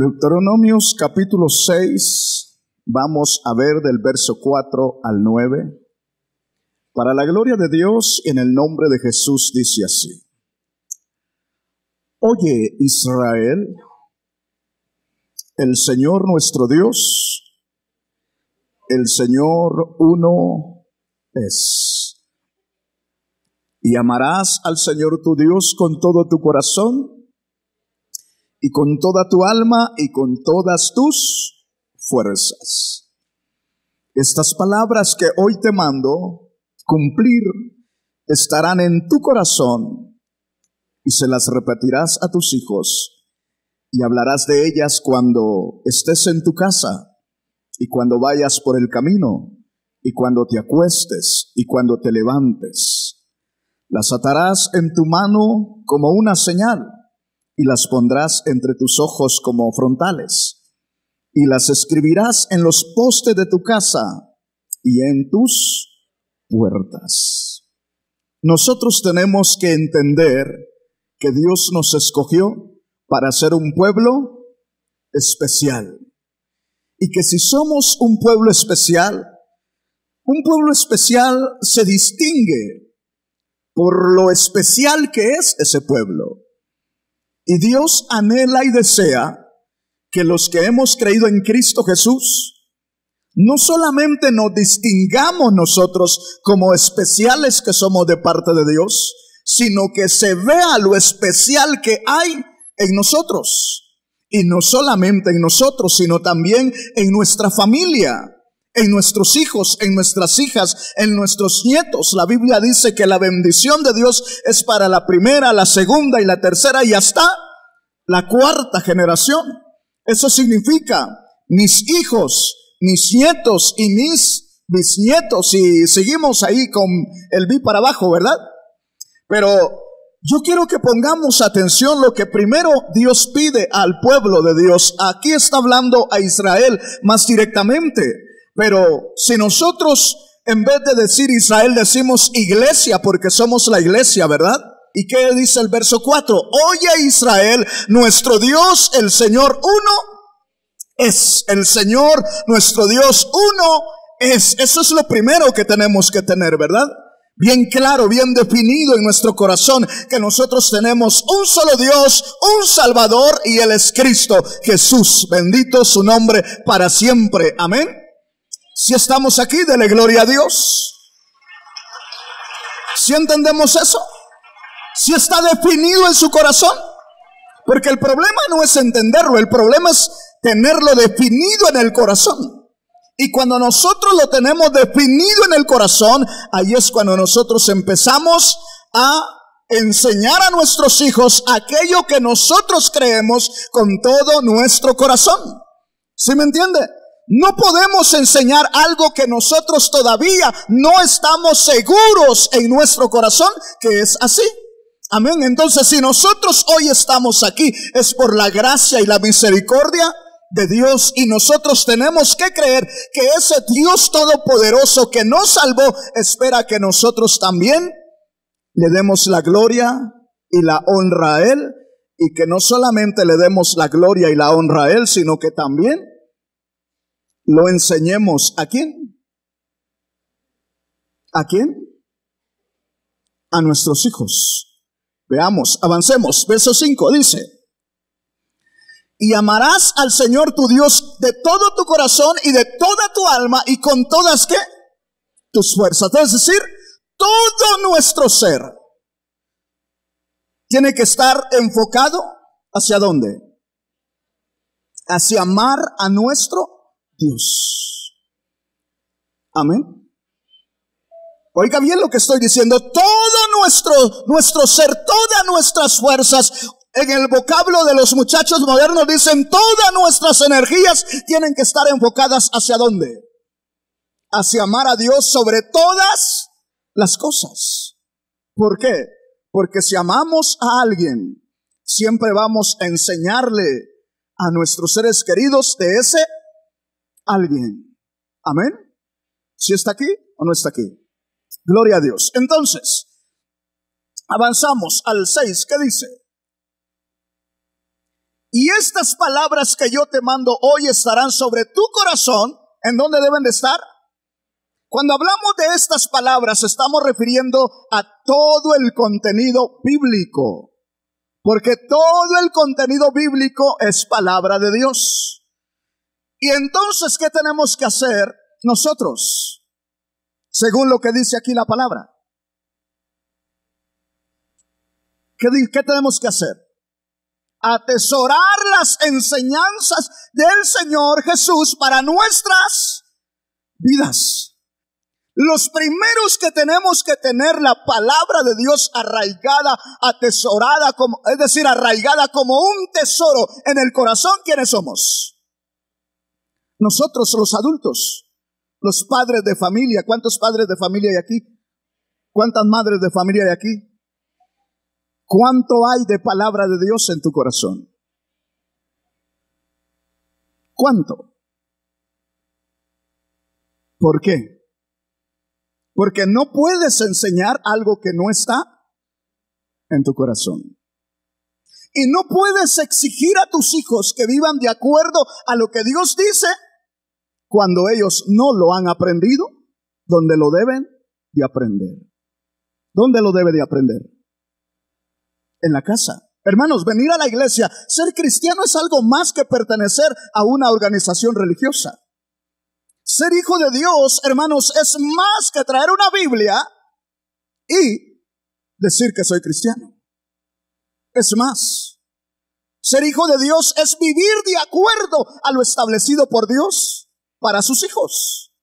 Deuteronomios capítulo 6, vamos a ver del verso 4 al 9. Para la gloria de Dios y en el nombre de Jesús dice así: Oye, Israel, el Señor nuestro Dios, el Señor uno es. Y amarás al Señor tu Dios con todo tu corazón, y con toda tu alma, y con todas tus fuerzas. Estas palabras que hoy te mando cumplir estarán en tu corazón, y se las repetirás a tus hijos, y hablarás de ellas cuando estés en tu casa, y cuando vayas por el camino, y cuando te acuestes, y cuando te levantes. Las atarás en tu mano como una señal, y las pondrás entre tus ojos como frontales, y las escribirás en los postes de tu casa y en tus puertas. Nosotros tenemos que entender que Dios nos escogió para ser un pueblo especial, y que si somos un pueblo especial se distingue por lo especial que es ese pueblo. Y Dios anhela y desea que los que hemos creído en Cristo Jesús no solamente nos distingamos nosotros como especiales que somos de parte de Dios, sino que se vea lo especial que hay en nosotros. Y no solamente en nosotros, sino también en nuestra familia, en nuestros hijos, en nuestras hijas, en nuestros nietos. La Biblia dice que la bendición de Dios es para la primera, la segunda y la tercera y hasta la cuarta generación. Eso significa mis hijos, mis nietos y mis bisnietos. Y seguimos ahí con el bi para abajo, ¿verdad? Pero yo quiero que pongamos atención lo que primero Dios pide al pueblo de Dios. Aquí está hablando a Israel más directamente. Pero si nosotros en vez de decir Israel decimos iglesia, porque somos la iglesia, ¿verdad? ¿Y qué dice el verso 4? Oye, Israel, nuestro Dios, el Señor uno es. El Señor, nuestro Dios uno es. Eso es lo primero que tenemos que tener, ¿verdad? Bien claro, bien definido en nuestro corazón, que nosotros tenemos un solo Dios, un Salvador, y Él es Cristo Jesús. Bendito su nombre para siempre. Amén. Si estamos aquí, dele gloria a Dios. ¿Si entendemos eso? ¿Si está definido en su corazón? Porque el problema no es entenderlo, el problema es tenerlo definido en el corazón. Y cuando nosotros lo tenemos definido en el corazón, ahí es cuando nosotros empezamos a enseñar a nuestros hijos aquello que nosotros creemos con todo nuestro corazón. ¿Sí me entiende? No podemos enseñar algo que nosotros todavía no estamos seguros en nuestro corazón que es así. Amén. Entonces, si nosotros hoy estamos aquí, es por la gracia y la misericordia de Dios, y nosotros tenemos que creer que ese Dios todopoderoso que nos salvó espera que nosotros también le demos la gloria y la honra a Él, y que no solamente le demos la gloria y la honra a Él, sino que también lo enseñemos. ¿A quién? ¿A quién? A nuestros hijos. Veamos, avancemos. Verso 5 dice: y amarás al Señor tu Dios de todo tu corazón y de toda tu alma y con todas, ¿qué? Tus fuerzas. Es decir, todo nuestro ser tiene que estar enfocado ¿hacia dónde? Hacia amar a nuestro Dios. Amén. Oiga bien lo que estoy diciendo. Todo nuestro ser, todas nuestras fuerzas. En el vocablo de los muchachos modernos dicen todas nuestras energías tienen que estar enfocadas ¿hacia dónde? Hacia amar a Dios sobre todas las cosas. ¿Por qué? Porque si amamos a alguien, siempre vamos a enseñarle a nuestros seres queridos de ese alguien. Amén. ¿Sí está aquí o no está aquí? Gloria a Dios. Entonces, avanzamos al 6. ¿Qué dice? y estas palabras que yo te mando hoy estarán sobre tu corazón. ¿En dónde deben de estar? Cuando hablamos de estas palabras, estamos refiriendo a todo el contenido bíblico, porque todo el contenido bíblico es palabra de Dios. Y entonces, ¿qué tenemos que hacer nosotros? Según lo que dice aquí la palabra. ¿Qué tenemos que hacer? Atesorar las enseñanzas del Señor Jesús para nuestras vidas. Los primeros que tenemos que tener la palabra de Dios arraigada, atesorada, es decir, arraigada como un tesoro en el corazón, ¿quiénes somos? Nosotros, los adultos, los padres de familia. ¿Cuántos padres de familia hay aquí? ¿Cuántas madres de familia hay aquí? ¿Cuánto hay de palabra de Dios en tu corazón? ¿Cuánto? ¿Por qué? Porque no puedes enseñar algo que no está en tu corazón. Y no puedes exigir a tus hijos que vivan de acuerdo a lo que Dios dice cuando ellos no lo han aprendido donde lo deben de aprender. ¿Dónde lo debe de aprender? En la casa. Hermanos, venir a la iglesia, ser cristiano es algo más que pertenecer a una organización religiosa. Ser hijo de Dios, hermanos, es más que traer una Biblia y decir que soy cristiano. Es más. Ser hijo de Dios es vivir de acuerdo a lo establecido por Dios para sus hijos.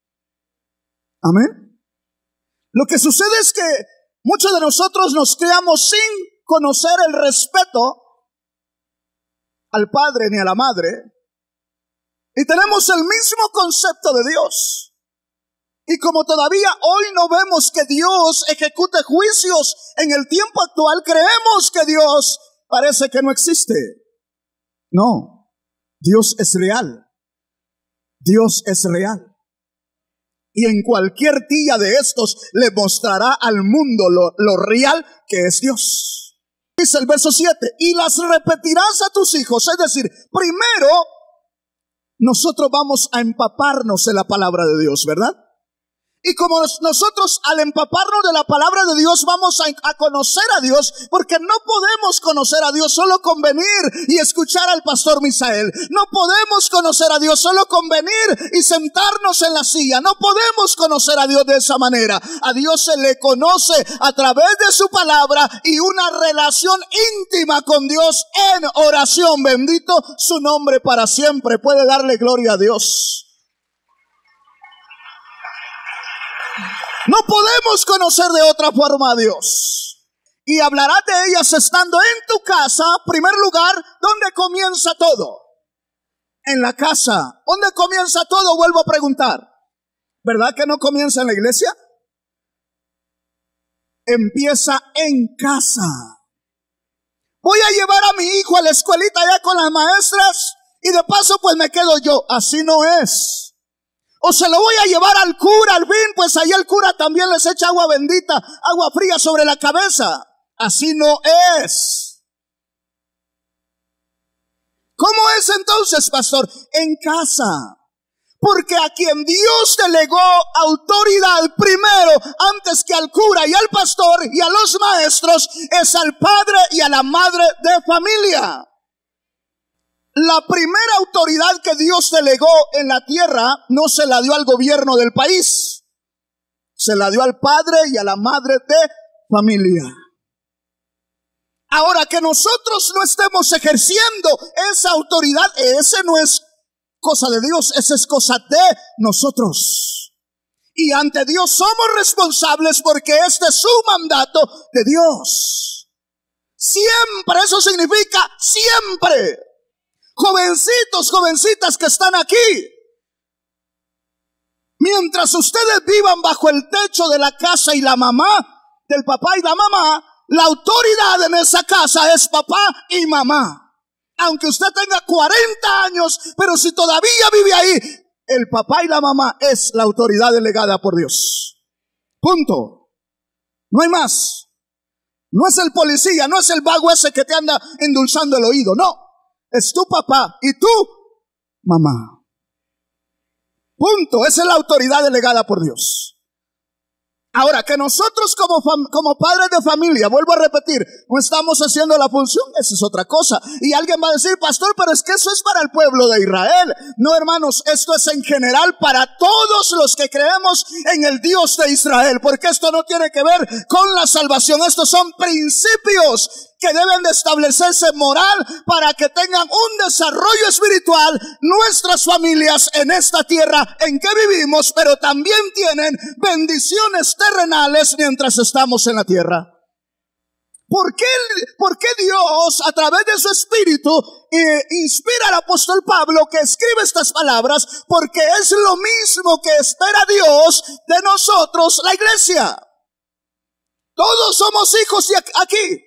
Amén. Lo que sucede es que muchos de nosotros nos criamos sin conocer el respeto al padre ni a la madre. Y tenemos el mismo concepto de Dios. Y como todavía hoy no vemos que Dios ejecute juicios en el tiempo actual, creemos que Dios parece que no existe. No, Dios es real. Dios es real. Y en cualquier día de estos le mostrará al mundo lo real que es Dios. Dice el verso 7, y las repetirás a tus hijos. Es decir, primero nosotros vamos a empaparnos de la palabra de Dios, ¿verdad? Y como nosotros al empaparnos de la palabra de Dios vamos a conocer a Dios, porque no podemos conocer a Dios solo con venir y escuchar al pastor Misael. No podemos conocer a Dios solo con venir y sentarnos en la silla. No podemos conocer a Dios de esa manera. A Dios se le conoce a través de su palabra y una relación íntima con Dios en oración. Bendito su nombre para siempre. Puede darle gloria a Dios. No podemos conocer de otra forma a Dios. Y hablarás de ellas estando en tu casa, primer lugar, ¿dónde comienza todo? En la casa. ¿Dónde comienza todo? Vuelvo a preguntar. ¿Verdad que no comienza en la iglesia? Empieza en casa. Voy a llevar a mi hijo a la escuelita allá con las maestras y de paso pues me quedo yo. Así no es. O se lo voy a llevar al cura, al bin, pues ahí el cura también les echa agua bendita, agua fría sobre la cabeza. Así no es. ¿Cómo es entonces, pastor? En casa. Porque a quien Dios delegó autoridad primero, antes que al cura y al pastor y a los maestros, es al padre y a la madre de familia. La primera autoridad que Dios delegó en la tierra no se la dio al gobierno del país. Se la dio al padre y a la madre de familia. Ahora, que nosotros no estemos ejerciendo esa autoridad, ese no es cosa de Dios, esa es cosa de nosotros. Y ante Dios somos responsables porque este es su mandato de Dios. Siempre, eso significa siempre. Jovencitos, jovencitas que están aquí, mientras ustedes vivan bajo el techo de la casa y la mamá, del papá y la mamá, la autoridad en esa casa es papá y mamá. Aunque usted tenga 40 años, pero si todavía vive ahí, el papá y la mamá es la autoridad delegada por Dios. Punto. No hay más. No es el policía, no es el vago ese que te anda endulzando el oído, no. es tu papá y tu mamá. Punto. Esa es la autoridad delegada por Dios. Ahora, que nosotros como padres de familia, vuelvo a repetir, no estamos haciendo la función, esa es otra cosa. Y alguien va a decir, pastor, pero es que eso es para el pueblo de Israel. No, hermanos, esto es en general para todos los que creemos en el Dios de Israel, porque esto no tiene que ver con la salvación. Estos son principios que deben de establecerse moral para que tengan un desarrollo espiritual nuestras familias en esta tierra en que vivimos, pero también tienen bendiciones terrenales mientras estamos en la tierra. ¿Por qué Dios a través de su Espíritu inspira al apóstol Pablo que escribe estas palabras? Porque es lo mismo que espera Dios de nosotros, la iglesia. Todos somos hijos de aquí.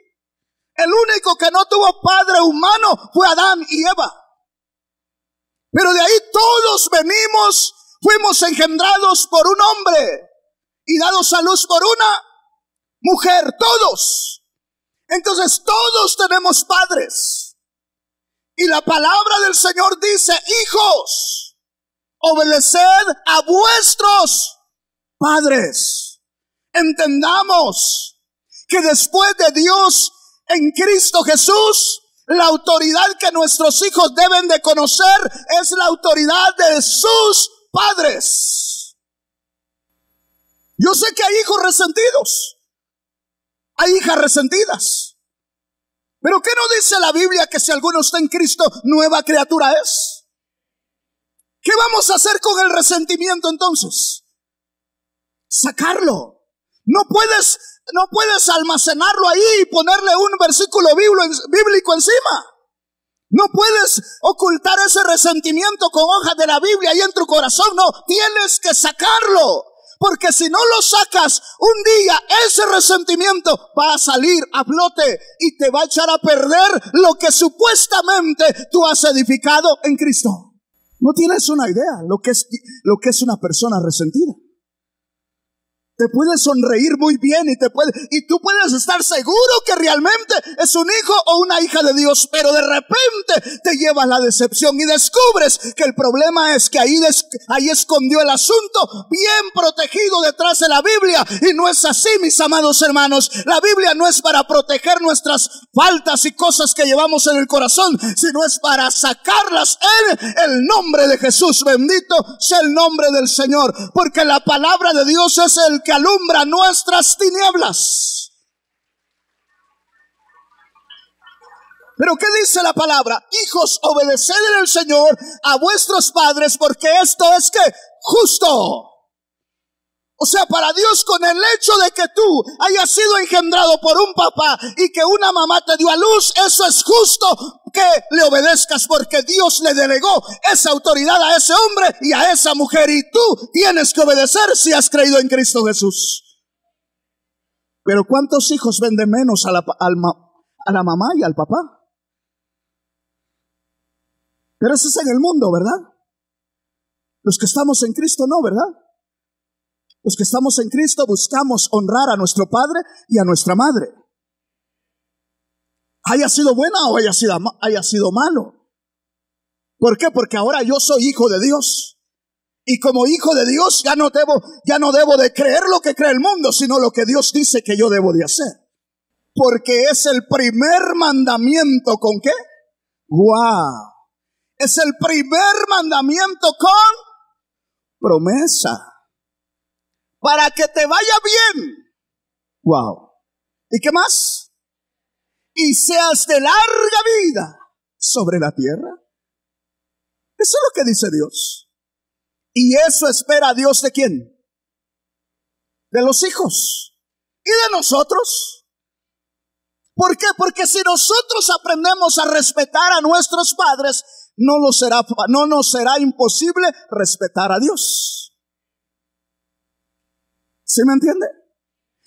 El único que no tuvo padre humano fue Adán y Eva. Pero de ahí todos fuimos engendrados por un hombre y dados a luz por una mujer, todos. Entonces todos tenemos padres. Y la palabra del Señor dice, hijos, obedeced a vuestros padres. Entendamos que después de Dios en Cristo Jesús, la autoridad que nuestros hijos deben de conocer es la autoridad de sus padres. Yo sé que hay hijos resentidos, hay hijas resentidas, pero ¿qué no dice la Biblia que si alguno está en Cristo, nueva criatura es? ¿Qué vamos a hacer con el resentimiento entonces? Sacarlo. No puedes almacenarlo ahí y ponerle un versículo bíblico encima. No puedes ocultar ese resentimiento con hojas de la Biblia ahí en tu corazón. No, tienes que sacarlo. Porque si no lo sacas, un día ese resentimiento va a salir a flote y te va a echar a perder lo que supuestamente tú has edificado en Cristo. No tienes una idea lo que es una persona resentida. Te puede sonreír muy bien y tú puedes estar seguro que realmente es un hijo o una hija de Dios, pero de repente te lleva la decepción y descubres que el problema es que ahí escondió el asunto, bien protegido detrás de la Biblia. Y no es así, mis amados hermanos. La Biblia no es para proteger nuestras faltas y cosas que llevamos en el corazón, sino es para sacarlas en el nombre de Jesús. Bendito sea el nombre del Señor, porque la palabra de Dios es el que alumbra nuestras tinieblas. Pero ¿qué dice la palabra? Hijos, obedeced en el Señor a vuestros padres, porque esto es que justo. O sea, para Dios, con el hecho de que tú hayas sido engendrado por un papá y que una mamá te dio a luz, eso es justo que le obedezcas, porque Dios le delegó esa autoridad a ese hombre y a esa mujer, y tú tienes que obedecer si has creído en Cristo Jesús. Pero ¿cuántos hijos ven de menos a la mamá y al papá? Pero eso es en el mundo, ¿verdad? Los que estamos en Cristo no, ¿verdad? Los que estamos en Cristo buscamos honrar a nuestro padre y a nuestra madre, haya sido buena o haya sido malo. ¿Por qué? Porque ahora yo soy hijo de Dios, y como hijo de Dios ya no debo de creer lo que cree el mundo, sino lo que Dios dice que yo debo de hacer. Porque es el primer mandamiento. ¿Con qué? ¡Wow! Es el primer mandamiento con promesa, para que te vaya bien. Wow. ¿Y qué más? Y seas de larga vida sobre la tierra. Eso es lo que dice Dios. Y eso espera Dios ¿de quién? De los hijos y de nosotros. ¿Por qué? Porque si nosotros aprendemos a respetar a nuestros padres, no nos será imposible respetar a Dios. ¿Sí me entiende?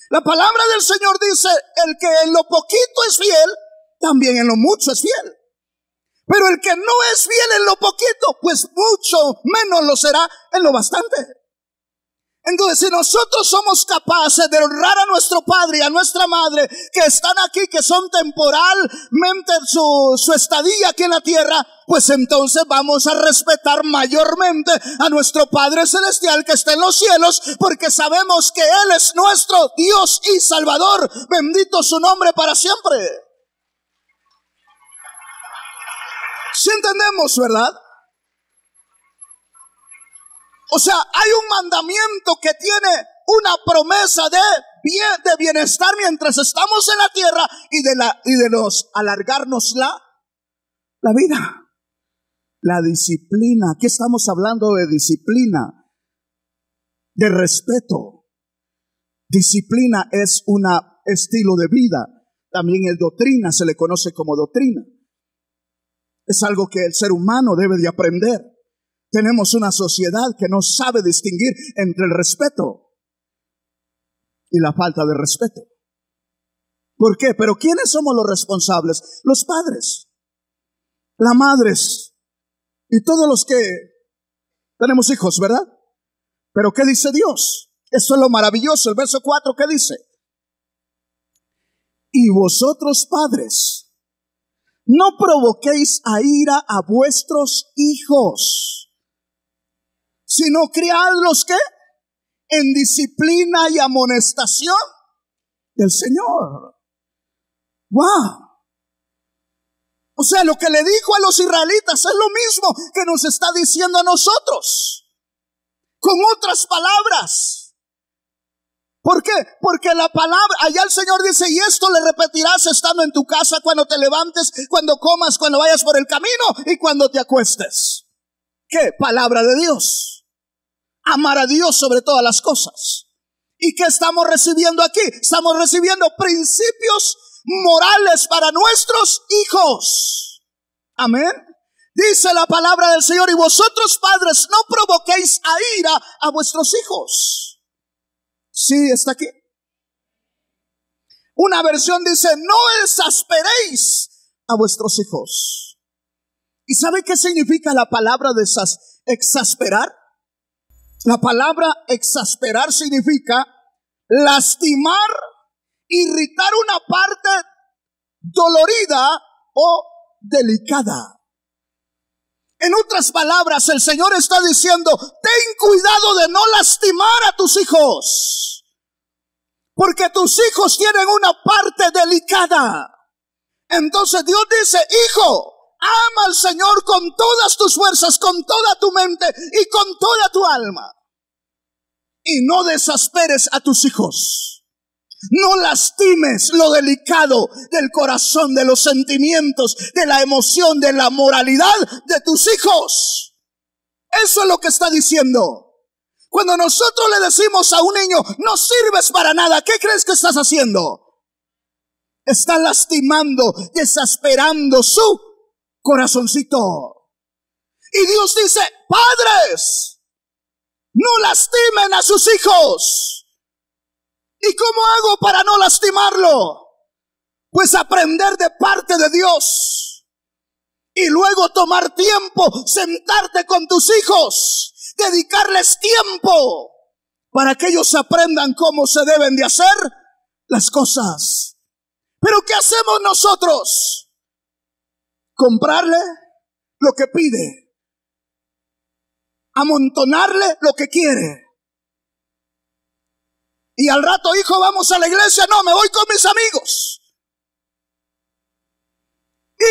La palabra del Señor dice, el que en lo poquito es fiel, también en lo mucho es fiel. Pero el que no es fiel en lo poquito, pues mucho menos lo será en lo bastante. Entonces, si nosotros somos capaces de honrar a nuestro padre y a nuestra madre, que están aquí, que son temporalmente su estadía aquí en la tierra, pues entonces vamos a respetar mayormente a nuestro Padre Celestial que está en los cielos, porque sabemos que Él es nuestro Dios y Salvador. Bendito su nombre para siempre. ¿Sí entendemos, verdad? O sea, hay un mandamiento que tiene una promesa de bienestar mientras estamos en la tierra y de los alargarnos la vida. La disciplina. Aquí estamos hablando de disciplina, de respeto. Disciplina es un estilo de vida. También es doctrina, se le conoce como doctrina. Es algo que el ser humano debe de aprender. Tenemos una sociedad que no sabe distinguir entre el respeto y la falta de respeto. ¿Por qué? Pero ¿quiénes somos los responsables? Los padres, las madres y todos los que tenemos hijos, ¿verdad? Pero ¿qué dice Dios? Eso es lo maravilloso. El verso 4, ¿qué dice? Y vosotros, padres, no provoquéis a ira a vuestros hijos, sino criadlos, ¿qué? En disciplina y amonestación del Señor. ¡Wow! O sea, lo que le dijo a los israelitas es lo mismo que nos está diciendo a nosotros, con otras palabras. ¿Por qué? Porque la palabra, allá el Señor dice, y esto le repetirás estando en tu casa, cuando te levantes, cuando comas, cuando vayas por el camino y cuando te acuestes. ¿Qué? Palabra de Dios. Amar a Dios sobre todas las cosas. ¿Y qué estamos recibiendo aquí? Estamos recibiendo principios morales para nuestros hijos. Amén. Dice la palabra del Señor, y vosotros, padres, no provoquéis a ira a vuestros hijos. Sí, está aquí. Una versión dice, no exasperéis a vuestros hijos. ¿Y sabe qué significa la palabra de exasperar? La palabra exasperar significa lastimar, irritar una parte dolorida o delicada. En otras palabras, el Señor está diciendo, ten cuidado de no lastimar a tus hijos, porque tus hijos tienen una parte delicada. Entonces Dios dice, hijo, ama al Señor con todas tus fuerzas, con toda tu mente y con toda tu alma. Y no desesperes a tus hijos. No lastimes lo delicado del corazón, de los sentimientos, de la emoción, de la moralidad de tus hijos. Eso es lo que está diciendo. Cuando nosotros le decimos a un niño, no sirves para nada, ¿qué crees que estás haciendo? Está lastimando, desesperando su corazoncito. Y Dios dice, padres, no lastimen a sus hijos. ¿Y cómo hago para no lastimarlo? Pues aprender de parte de Dios. Y luego tomar tiempo, sentarte con tus hijos, dedicarles tiempo para que ellos aprendan cómo se deben de hacer las cosas. Pero ¿qué hacemos nosotros? Comprarle lo que pide, amontonarle lo que quiere. Y al rato, hijo, vamos a la iglesia. No, me voy con mis amigos.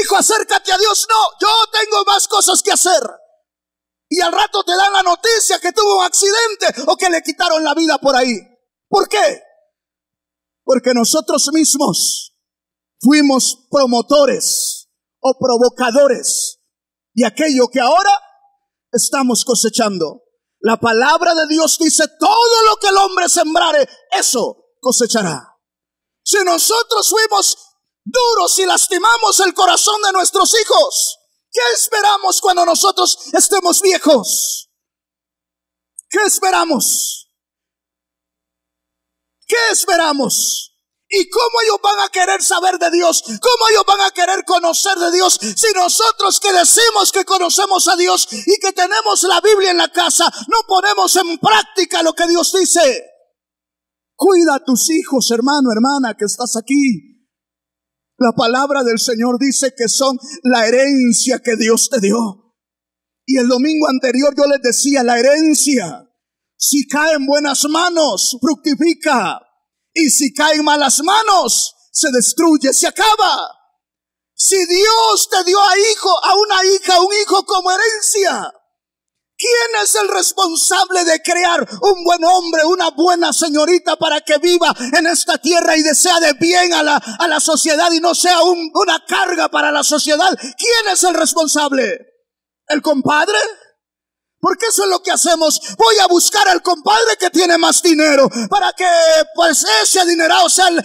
Hijo, acércate a Dios. No, yo tengo más cosas que hacer. Y al rato te dan la noticia que tuvo un accidente o que le quitaron la vida por ahí. ¿Por qué? Porque nosotros mismos fuimos promotores o provocadores de aquello que ahora estamos cosechando. La palabra de Dios dice, todo lo que el hombre sembrare, eso cosechará. Si nosotros fuimos duros y lastimamos el corazón de nuestros hijos, ¿qué esperamos cuando nosotros estemos viejos? ¿Qué esperamos? ¿Qué esperamos? ¿Y cómo ellos van a querer saber de Dios? ¿Cómo ellos van a querer conocer de Dios si nosotros que decimos que conocemos a Dios y que tenemos la Biblia en la casa no ponemos en práctica lo que Dios dice? Cuida a tus hijos, hermano, hermana, que estás aquí. La palabra del Señor dice que son la herencia que Dios te dio. Y el domingo anterior yo les decía, la herencia, si cae en buenas manos, fructifica. Y si cae en malas manos, se destruye, se acaba. Si Dios te dio a una hija, a un hijo como herencia, ¿quién es el responsable de crear un buen hombre, una buena señorita para que viva en esta tierra y desea de bien a la sociedad y no sea una carga para la sociedad? ¿Quién es el responsable? ¿El compadre? Porque eso es lo que hacemos. Voy a buscar al compadre que tiene más dinero para que pues ese adinerado sea el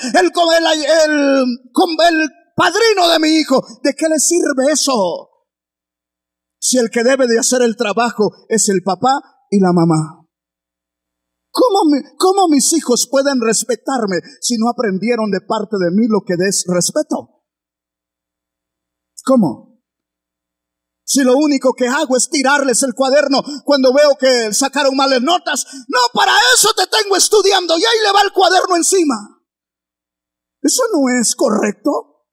padrino de mi hijo. ¿De qué le sirve eso? Si el que debe de hacer el trabajo es el papá y la mamá. ¿Cómo mis hijos pueden respetarme si no aprendieron de parte de mí lo que es respeto? ¿Cómo? Si lo único que hago es tirarles el cuaderno cuando veo que sacaron malas notas. No, para eso te tengo estudiando y ahí le va el cuaderno encima. Eso no es correcto.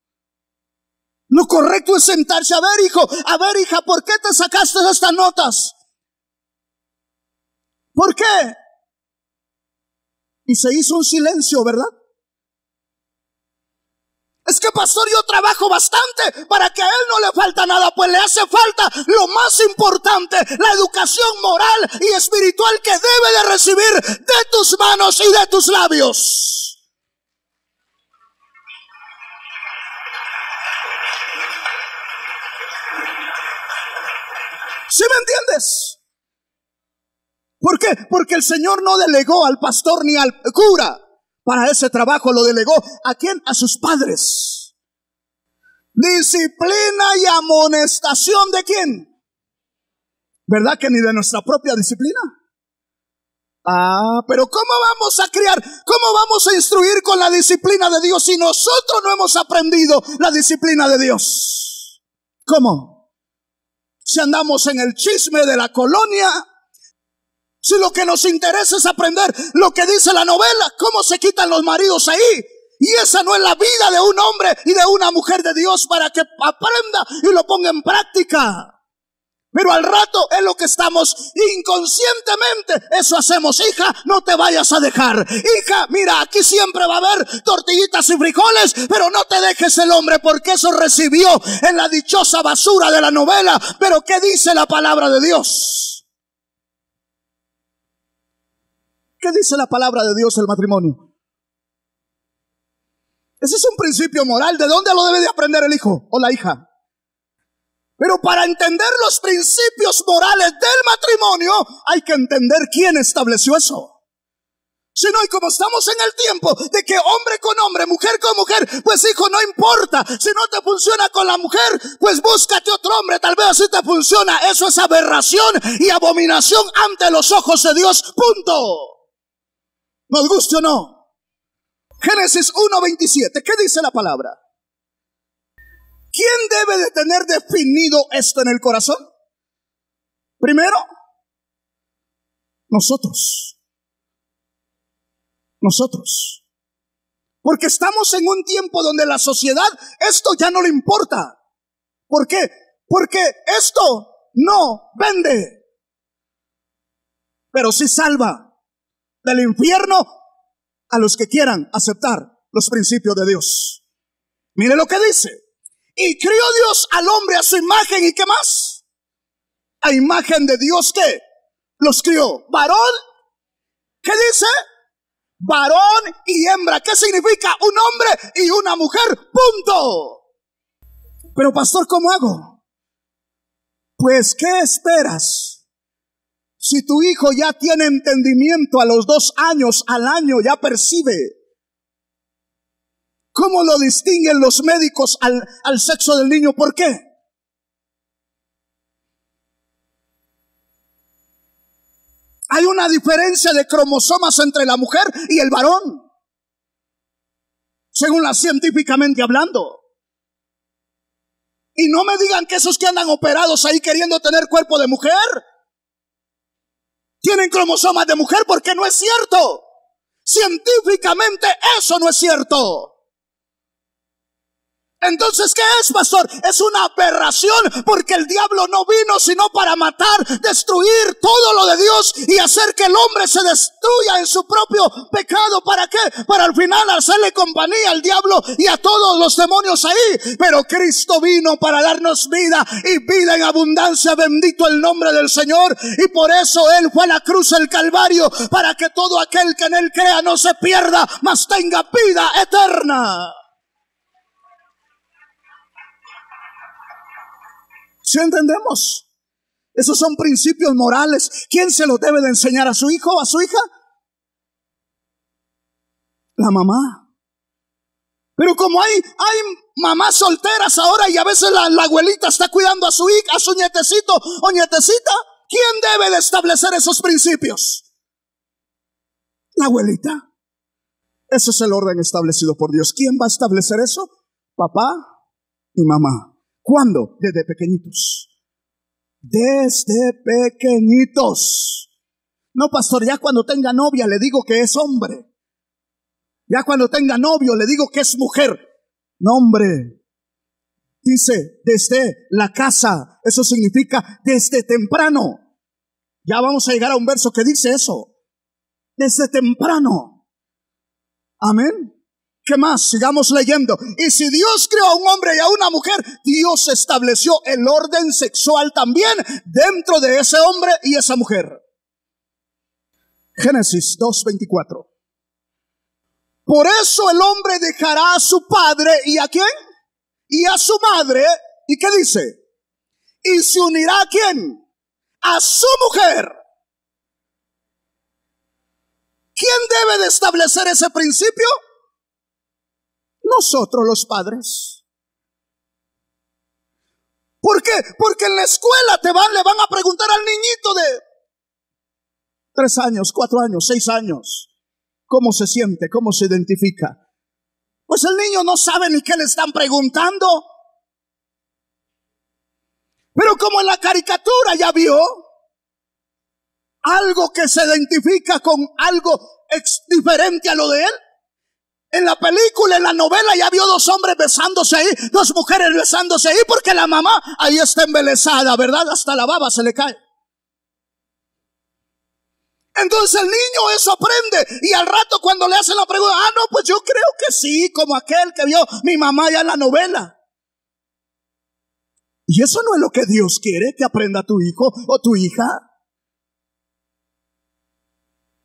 Lo correcto es sentarse. A ver, hijo, a ver, hija, ¿por qué te sacaste estas notas? ¿Por qué? Y se hizo un silencio, ¿verdad? Es que, pastor, yo trabajo bastante para que a él no le falta nada. Pues le hace falta lo más importante, la educación moral y espiritual que debe de recibir de tus manos y de tus labios. ¿Sí me entiendes? ¿Por qué? Porque el Señor no delegó al pastor ni al cura para ese trabajo, lo delegó ¿a quién? A sus padres. Disciplina y amonestación ¿de quién? ¿Verdad que ni de nuestra propia disciplina? Pero ¿cómo vamos a criar? ¿Cómo vamos a instruir con la disciplina de Dios si nosotros no hemos aprendido la disciplina de Dios? ¿Cómo? Si andamos en el chisme de la colonia, si lo que nos interesa es aprender lo que dice la novela, cómo se quitan los maridos ahí. Y esa no es la vida de un hombre y de una mujer de Dios para que aprenda y lo ponga en práctica. Pero al rato es lo que estamos inconscientemente. Eso hacemos. Hija, no te vayas a dejar. Hija, mira, aquí siempre va a haber tortillitas y frijoles, pero no te dejes el hombre porque eso recibió en la dichosa basura de la novela. Pero ¿qué dice la palabra de Dios? ¿Qué dice la palabra de Dios del matrimonio? Ese es un principio moral. ¿De dónde lo debe de aprender el hijo o la hija? Pero para entender los principios morales del matrimonio hay que entender quién estableció eso. Si no, y como estamos en el tiempo de que hombre con hombre, mujer con mujer, pues hijo, no importa. Si no te funciona con la mujer, pues búscate otro hombre, tal vez así te funciona. Eso es aberración y abominación ante los ojos de Dios, punto. ¿Nos guste o no? Génesis 1:27, ¿qué dice la palabra? ¿Quién debe de tener definido esto en el corazón? Primero, nosotros. Nosotros. Porque estamos en un tiempo donde la sociedad esto ya no le importa. ¿Por qué? Porque esto no vende, pero sí salva del infierno a los que quieran aceptar los principios de Dios. Mire lo que dice. Y crió Dios al hombre a su imagen. ¿Y qué más? A imagen de Dios, ¿qué? Los crió. Varón, ¿qué dice? Varón y hembra. ¿Qué significa? Un hombre y una mujer, punto. Pero pastor, ¿cómo hago? Pues, ¿qué esperas? Si tu hijo ya tiene entendimiento a los 2 años, al año ya percibe. ¿Cómo lo distinguen los médicos al sexo del niño? ¿Por qué? Hay una diferencia de cromosomas entre la mujer y el varón. según la científicamente hablando. Y no me digan que esos que andan operados ahí queriendo tener cuerpo de mujer tienen cromosomas de mujer, porque no es cierto. Científicamente eso no es cierto. Entonces, ¿qué es, pastor? Es una aberración, porque el diablo no vino sino para matar, destruir todo lo de Dios y hacer que el hombre se destruya en su propio pecado. ¿Para qué? Para al final hacerle compañía al diablo y a todos los demonios ahí. Pero Cristo vino para darnos vida, y vida en abundancia. Bendito el nombre del Señor. Y por eso Él fue a la cruz del Calvario, para que todo aquel que en Él crea no se pierda, mas tenga vida eterna. ¿Sí entendemos? Esos son principios morales. ¿Quién se los debe de enseñar a su hijo o a su hija? La mamá. Pero como hay mamás solteras ahora, y a veces la abuelita está cuidando a su hija, a su nietecito o nietecita, ¿quién debe de establecer esos principios? La abuelita. Ese es el orden establecido por Dios. ¿Quién va a establecer eso? Papá y mamá. ¿Cuándo? Desde pequeñitos. Desde pequeñitos. No, pastor, ya cuando tenga novia le digo que es hombre. Ya cuando tenga novio le digo que es mujer. No, hombre. Dice, desde la casa. Eso significa desde temprano. Ya vamos a llegar a un verso que dice eso. Desde temprano. Amén. ¿Qué más? Sigamos leyendo. Y si Dios creó a un hombre y a una mujer, Dios estableció el orden sexual también dentro de ese hombre y esa mujer. Génesis 2:24. Por eso el hombre dejará a su padre, ¿y a quién? Y a su madre. ¿Y qué dice? Y se unirá ¿a quién? A su mujer. ¿Quién debe de establecer ese principio? Nosotros los padres. ¿Por qué? Porque en la escuela le van a preguntar al niñito de 3 años, 4 años, 6 años, ¿cómo se siente? ¿Cómo se identifica? Pues el niño no sabe ni qué le están preguntando. Pero como en la caricatura ya vio algo que se identifica con algo diferente a lo de él. En la película, en la novela, ya vio 2 hombres besándose ahí, 2 mujeres besándose ahí, porque la mamá ahí está embelesada, ¿verdad? Hasta la baba se le cae. Entonces el niño eso aprende, y al rato cuando le hacen la pregunta, no, pues yo creo que sí, como aquel que vio mi mamá ya en la novela. Y eso no es lo que Dios quiere que aprenda tu hijo o tu hija.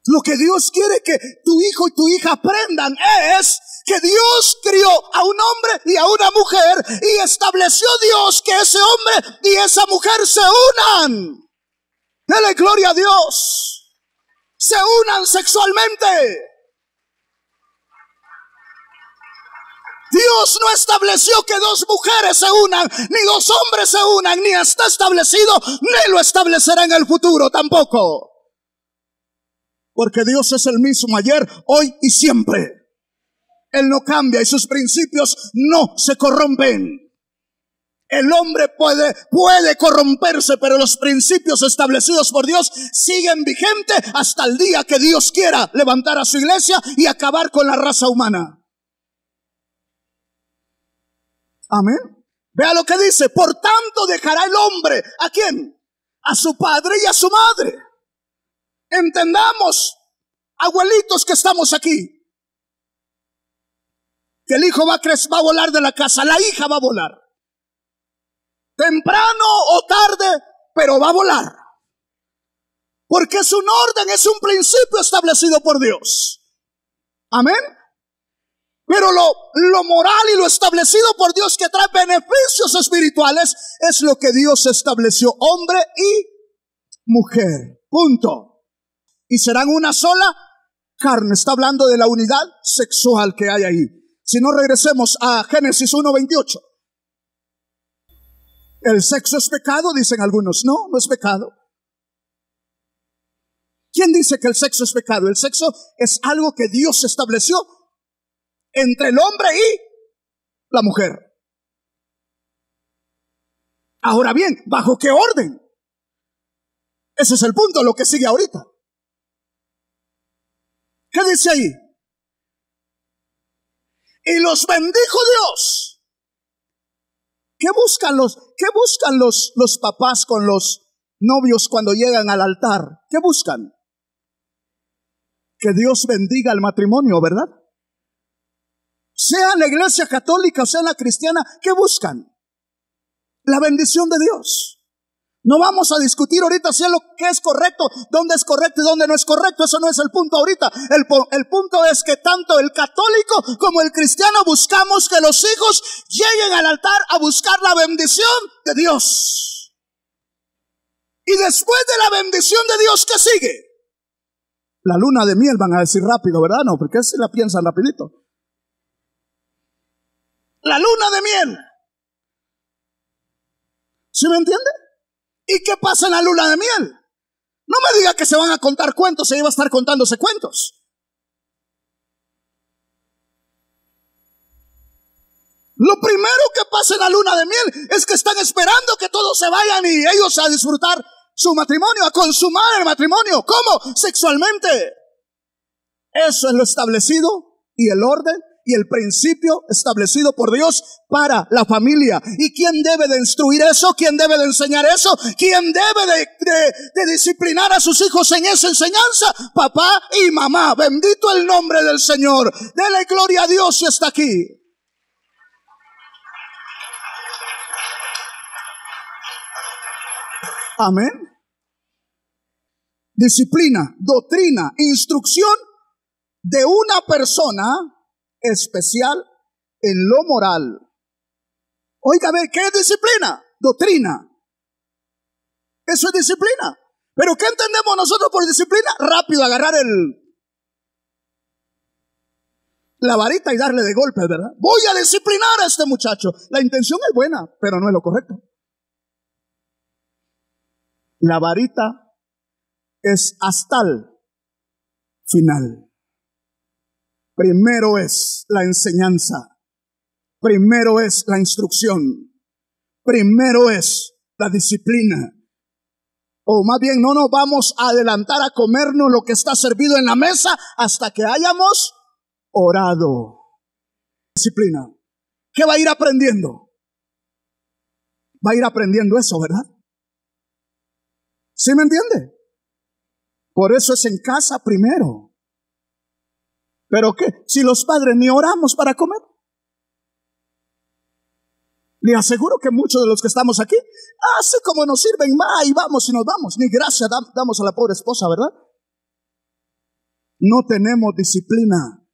Lo que Dios quiere que tu hijo y tu hija aprendan es que Dios crió a un hombre y a una mujer, y estableció Dios que ese hombre y esa mujer se unan. Dele gloria a Dios. Se unan sexualmente. Dios no estableció que 2 mujeres se unan, ni 2 hombres se unan, ni está establecido, ni lo establecerá en el futuro tampoco. Porque Dios es el mismo ayer, hoy y siempre. Él no cambia y sus principios no se corrompen. El hombre puede corromperse, pero los principios establecidos por Dios siguen vigentes hasta el día que Dios quiera levantar a su iglesia y acabar con la raza humana. Amén. Vea lo que dice. Por tanto dejará el hombre, ¿a quién? A su padre y a su madre. Entendamos, abuelitos que estamos aquí, que el hijo va a volar de la casa, la hija va a volar. Temprano o tarde, pero va a volar. Porque es un orden, es un principio establecido por Dios. Amén. Pero lo moral y lo establecido por Dios, que trae beneficios espirituales, es lo que Dios estableció, hombre y mujer. Punto. Y serán una sola carne. Está hablando de la unidad sexual que hay ahí. Si no, regresemos a Génesis 1:28. ¿El sexo es pecado? Dicen algunos. No, no es pecado. ¿Quién dice que el sexo es pecado? El sexo es algo que Dios estableció entre el hombre y la mujer. Ahora bien, ¿bajo qué orden? Ese es el punto, lo que sigue ahorita. ¿Qué dice ahí? Y los bendijo Dios. ¿Qué buscan los papás con los novios cuando llegan al altar? ¿Qué buscan? Que Dios bendiga el matrimonio, ¿verdad? Sea en la iglesia católica o sea en la cristiana, ¿qué buscan? La bendición de Dios. No vamos a discutir ahorita si es lo que es correcto, dónde es correcto y dónde no es correcto. Eso no es el punto ahorita. El punto es que tanto el católico como el cristiano buscamos que los hijos lleguen al altar a buscar la bendición de Dios. Y después de la bendición de Dios, ¿qué sigue? La luna de miel, van a decir rápido, ¿verdad? No, porque si la piensan rapidito. La luna de miel. ¿Sí me entiende? ¿Y qué pasa en la luna de miel? No me diga que se van a contar cuentos, se iba a estar contándose cuentos. Lo primero que pasa en la luna de miel es que están esperando que todos se vayan y ellos a disfrutar su matrimonio, a consumar el matrimonio. ¿Cómo? Sexualmente. Eso es lo establecido y el orden y el principio establecido por Dios para la familia. ¿Y quién debe de instruir eso? ¿Quién debe de enseñar eso? ¿Quién debe de disciplinar a sus hijos en esa enseñanza? Papá y mamá. Bendito el nombre del Señor. Dele gloria a Dios si está aquí. Amén. Disciplina, doctrina, instrucción de una persona especial en lo moral. Oiga, ve, ¿qué es disciplina? Doctrina. Eso es disciplina. ¿Pero qué entendemos nosotros por disciplina? Rápido agarrar la varita y darle de golpe, ¿verdad? Voy a disciplinar a este muchacho. La intención es buena, pero no es lo correcto. La varita es hasta el final. Primero es la enseñanza. Primero es la instrucción. Primero es la disciplina. O más bien, no nos vamos a adelantar a comernos lo que está servido en la mesa hasta que hayamos orado. Disciplina. ¿Qué va a ir aprendiendo? Va a ir aprendiendo eso, ¿verdad? ¿Sí me entiende? Por eso es en casa primero. ¿Pero qué? Si los padres ni oramos para comer. Le aseguro que muchos de los que estamos aquí, así como nos sirven, y vamos y nos vamos. Ni gracias damos a la pobre esposa, ¿verdad? No tenemos disciplina.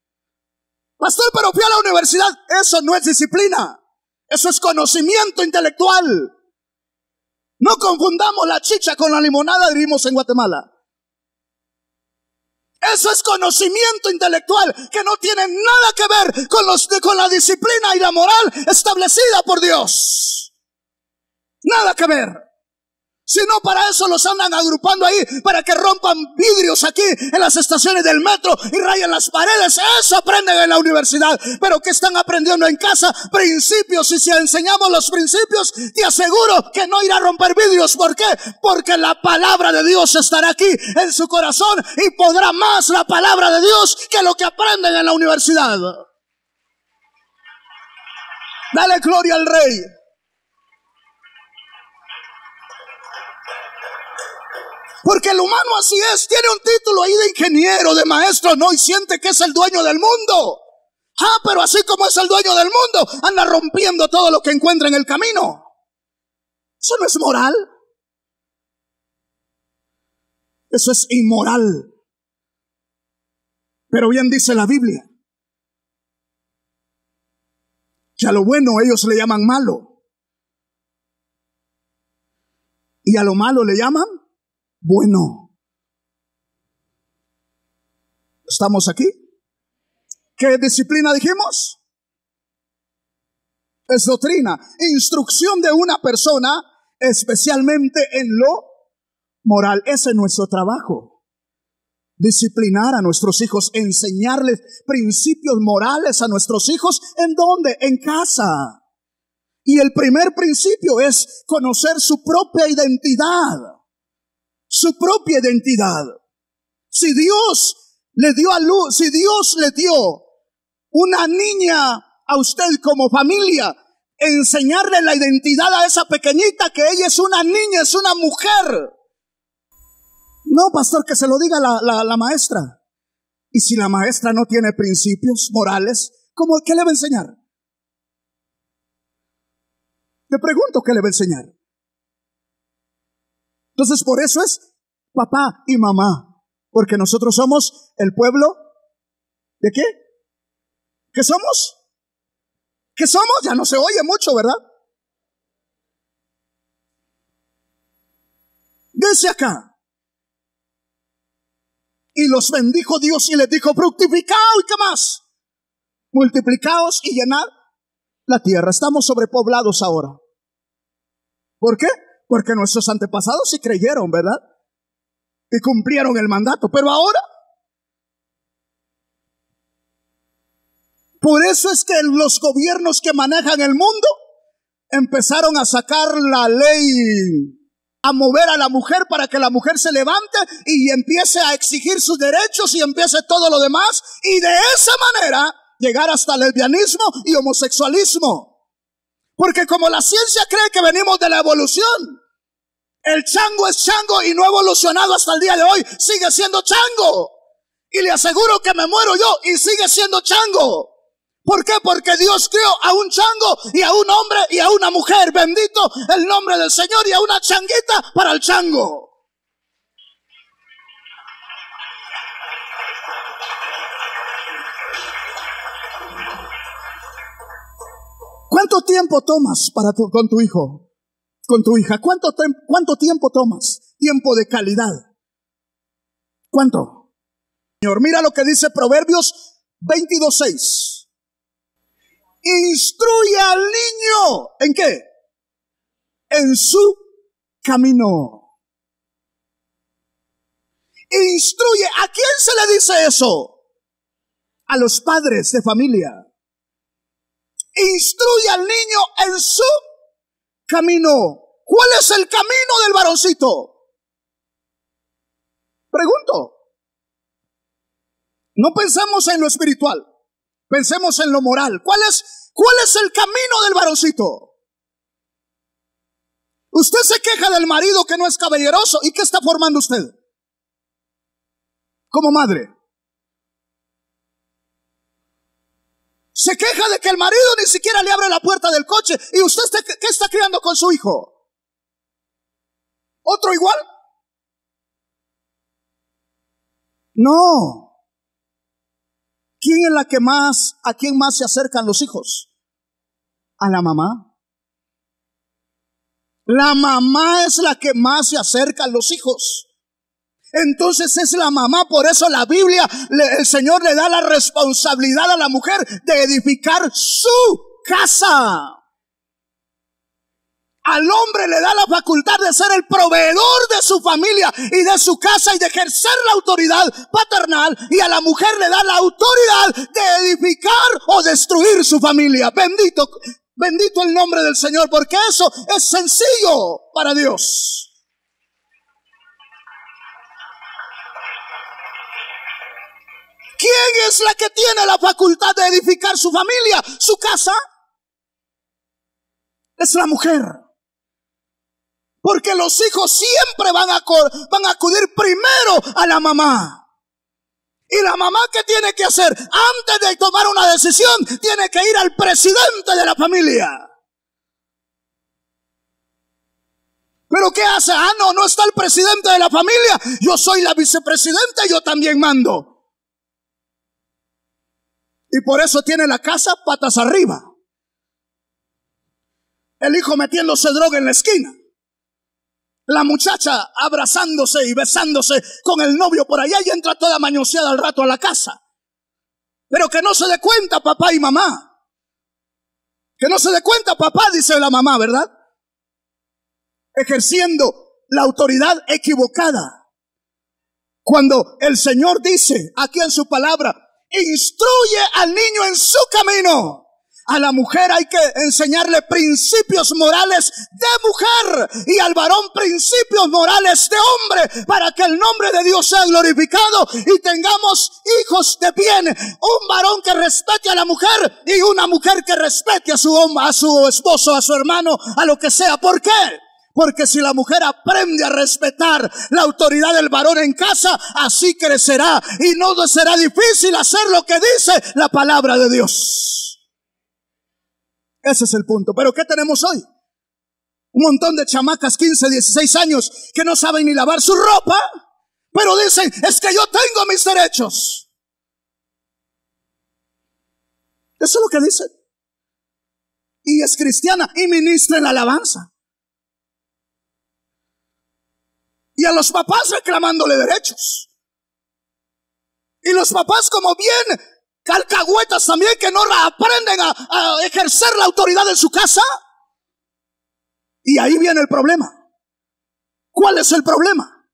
Pastor, pero fui a la universidad. Eso no es disciplina. Eso es conocimiento intelectual. No confundamos la chicha con la limonada, vivimos en Guatemala. Eso es conocimiento intelectual que no tiene nada que ver con la disciplina y la moral establecida por Dios. Nada que ver. Si no, para eso los andan agrupando ahí, para que rompan vidrios aquí en las estaciones del metro y rayen las paredes. Eso aprenden en la universidad. Pero ¿qué están aprendiendo en casa? Principios. Y si enseñamos los principios, te aseguro que no irá a romper vidrios. ¿Por qué? Porque la palabra de Dios estará aquí en su corazón y podrá más la palabra de Dios que lo que aprenden en la universidad. Dale gloria al Rey. Porque el humano así es, tiene un título ahí de ingeniero, de maestro, no, y siente que es el dueño del mundo. Pero así como es el dueño del mundo, anda rompiendo todo lo que encuentra en el camino. Eso no es moral. Eso es inmoral. Pero bien dice la Biblia que a lo bueno ellos le llaman malo y a lo malo le llaman bueno. ¿Estamos aquí? ¿Qué disciplina dijimos? Es doctrina, instrucción de una persona, especialmente en lo moral. Ese es nuestro trabajo. disciplinar a nuestros hijos, enseñarles principios morales a nuestros hijos. ¿En dónde? En casa. Y el primer principio es conocer su propia identidad. Su propia identidad. Si Dios le dio a luz, si Dios le dio una niña a usted como familia, enseñarle la identidad a esa pequeñita, que ella es una niña, es una mujer. No, pastor, que se lo diga la maestra. Y si la maestra no tiene principios morales, ¿qué le va a enseñar? Te pregunto, ¿qué le va a enseñar? Entonces, por eso es papá y mamá, porque nosotros somos el pueblo ¿de qué? ¿Qué somos? ¿Qué somos? Ya no se oye mucho, ¿verdad? Dice acá: y los bendijo Dios y les dijo: fructificaos, ¿y qué más? Multiplicaos y llenad la tierra. Estamos sobrepoblados ahora. ¿Por qué? Porque nuestros antepasados sí creyeron, ¿verdad? Y cumplieron el mandato. Pero ahora, por eso es que los gobiernos que manejan el mundo empezaron a sacar la ley, a mover a la mujer para que la mujer se levante y empiece a exigir sus derechos y empiece todo lo demás, y de esa manera llegar hasta lesbianismo y homosexualismo. Porque como la ciencia cree que venimos de la evolución, el chango es chango y no ha evolucionado hasta el día de hoy, sigue siendo chango. Y le aseguro que me muero yo y sigue siendo chango. ¿Por qué? Porque Dios creó a un chango y a un hombre y a una mujer. Bendito el nombre del Señor. Y a una changuita para el chango. ¿Cuánto tiempo tomas con tu hijo? Con tu hija. ¿Cuánto tiempo tomas? Tiempo de calidad. ¿Cuánto? Señor, mira lo que dice Proverbios 22:6. Instruye al niño, ¿en qué? En su camino. Instruye. ¿A quién se le dice eso? A los padres de familia. Instruye al niño en su camino. ¿Cuál es el camino del varoncito? Pregunto. No pensemos en lo espiritual. Pensemos en lo moral. ¿Cuál es el camino del varoncito? Usted se queja del marido que no es caballeroso. ¿Y qué está formando usted? Como madre. Se queja de que el marido ni siquiera le abre la puerta del coche. ¿Y usted qué está criando con su hijo? ¿Otro igual? No. ¿A quién más se acercan los hijos? A la mamá. La mamá es la que más se acerca a los hijos. Entonces es la mamá, por eso la Biblia, el Señor le da la responsabilidad a la mujer de edificar su casa. Al hombre le da la facultad de ser el proveedor de su familia y de su casa y de ejercer la autoridad paternal, y a la mujer le da la autoridad de edificar o destruir su familia. Bendito el nombre del Señor, porque eso es sencillo para Dios. ¿Quién es la que tiene la facultad de edificar su familia, su casa? Es la mujer. Porque los hijos siempre van a acudir primero a la mamá. Y la mamá, ¿qué tiene que hacer? Antes de tomar una decisión, tiene que ir al presidente de la familia. ¿Pero qué hace? No está el presidente de la familia. Yo soy la vicepresidenta, yo también mando. Y por eso tiene la casa patas arriba. El hijo metiéndose droga en la esquina. La muchacha abrazándose y besándose con el novio por allá, y entra toda mañoseada al rato a la casa. Pero que no se dé cuenta papá y mamá. Que no se dé cuenta papá, dice la mamá, ¿verdad? Ejerciendo la autoridad equivocada. Cuando el Señor dice aquí en su palabra, instruye al niño en su camino. A la mujer hay que enseñarle principios morales de mujer y al varón principios morales de hombre, para que el nombre de Dios sea glorificado y tengamos hijos de bien. Un varón que respete a la mujer y una mujer que respete a su hombre, a su esposo, a su hermano, a lo que sea. ¿Por qué? Porque si la mujer aprende a respetar la autoridad del varón en casa, así crecerá y no será difícil hacer lo que dice la palabra de Dios. Ese es el punto. ¿Pero qué tenemos hoy? Un montón de chamacas, 15, 16 años, que no saben ni lavar su ropa, pero dicen, es que yo tengo mis derechos. Eso es lo que dicen. Y es cristiana y ministra en la alabanza. Y a los papás reclamándole derechos. Y los papás como bien calcahuetas también, que no aprenden a ejercer la autoridad en su casa. Y ahí viene el problema. ¿Cuál es el problema?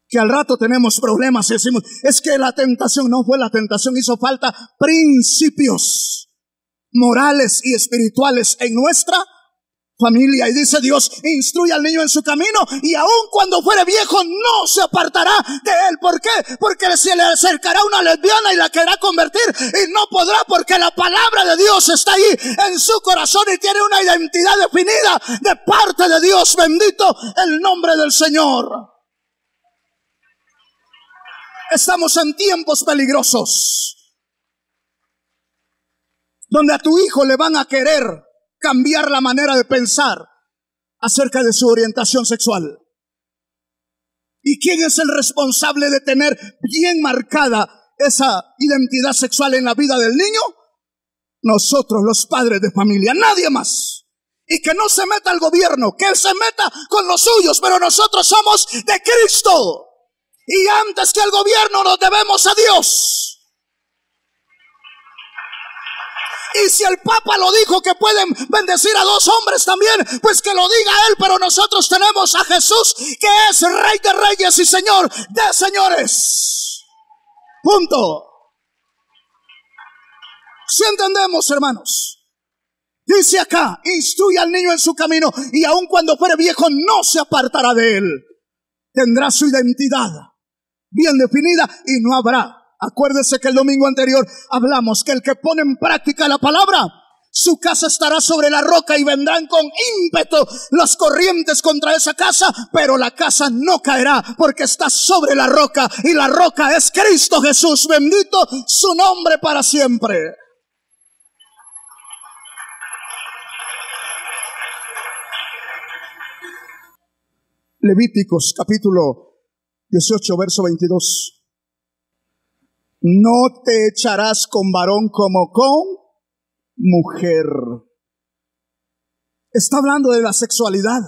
Que al rato tenemos problemas y decimos, es que la tentación no fue la tentación, hizo falta principios morales y espirituales en nuestra familia. Y dice Dios, instruye al niño en su camino y aun cuando fuere viejo no se apartará de él. ¿Por qué? Porque se le acercará una lesbiana y la querrá convertir y no podrá, porque la palabra de Dios está ahí en su corazón y tiene una identidad definida de parte de Dios. Bendito el nombre del Señor. Estamos en tiempos peligrosos donde a tu hijo le van a querer cambiar la manera de pensar acerca de su orientación sexual. ¿Y quién es el responsable de tener bien marcada esa identidad sexual en la vida del niño? Nosotros, los padres de familia, nadie más. Y que no se meta el gobierno, que él se meta con los suyos, pero nosotros somos de Cristo. Y antes que el gobierno nos debemos a Dios. Y si el Papa lo dijo que pueden bendecir a dos hombres también, pues que lo diga él, pero nosotros tenemos a Jesús, que es Rey de Reyes y Señor de Señores. Punto. Si entendemos, hermanos. Dice acá, instruye al niño en su camino y aun cuando fuere viejo no se apartará de él. Tendrá su identidad bien definida y no habrá. Acuérdese que el domingo anterior hablamos que el que pone en práctica la palabra, su casa estará sobre la roca y vendrán con ímpetu las corrientes contra esa casa, pero la casa no caerá porque está sobre la roca y la roca es Cristo Jesús. Bendito su nombre para siempre. Levíticos capítulo 18 verso 22. No te echarás con varón como con mujer. Está hablando de la sexualidad.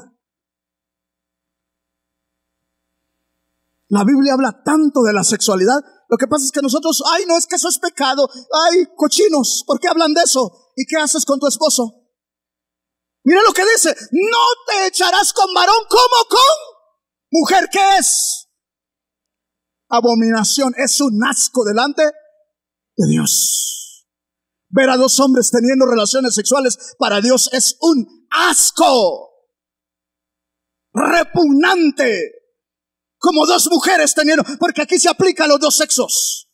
La Biblia habla tanto de la sexualidad. Lo que pasa es que nosotros, ay, no, es que eso es pecado. Ay, cochinos, ¿por qué hablan de eso? ¿Y qué haces con tu esposo? Mira lo que dice, no te echarás con varón como con mujer. ¿Qué es? Abominación, es un asco delante de Dios. Ver a dos hombres teniendo relaciones sexuales para Dios es un asco repugnante, como dos mujeres teniendo, porque aquí se aplica a los dos sexos,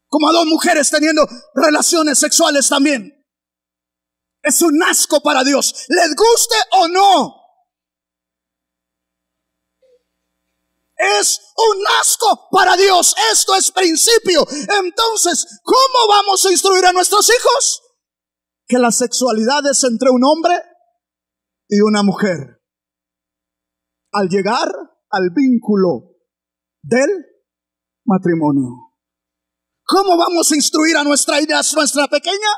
como a dos mujeres teniendo relaciones sexuales también. Es un asco para Dios, les guste o no. Es un asco para Dios. Esto es principio. Entonces, ¿cómo vamos a instruir a nuestros hijos? Que la sexualidad es entre un hombre y una mujer. Al llegar al vínculo del matrimonio. ¿Cómo vamos a instruir a nuestra pequeña?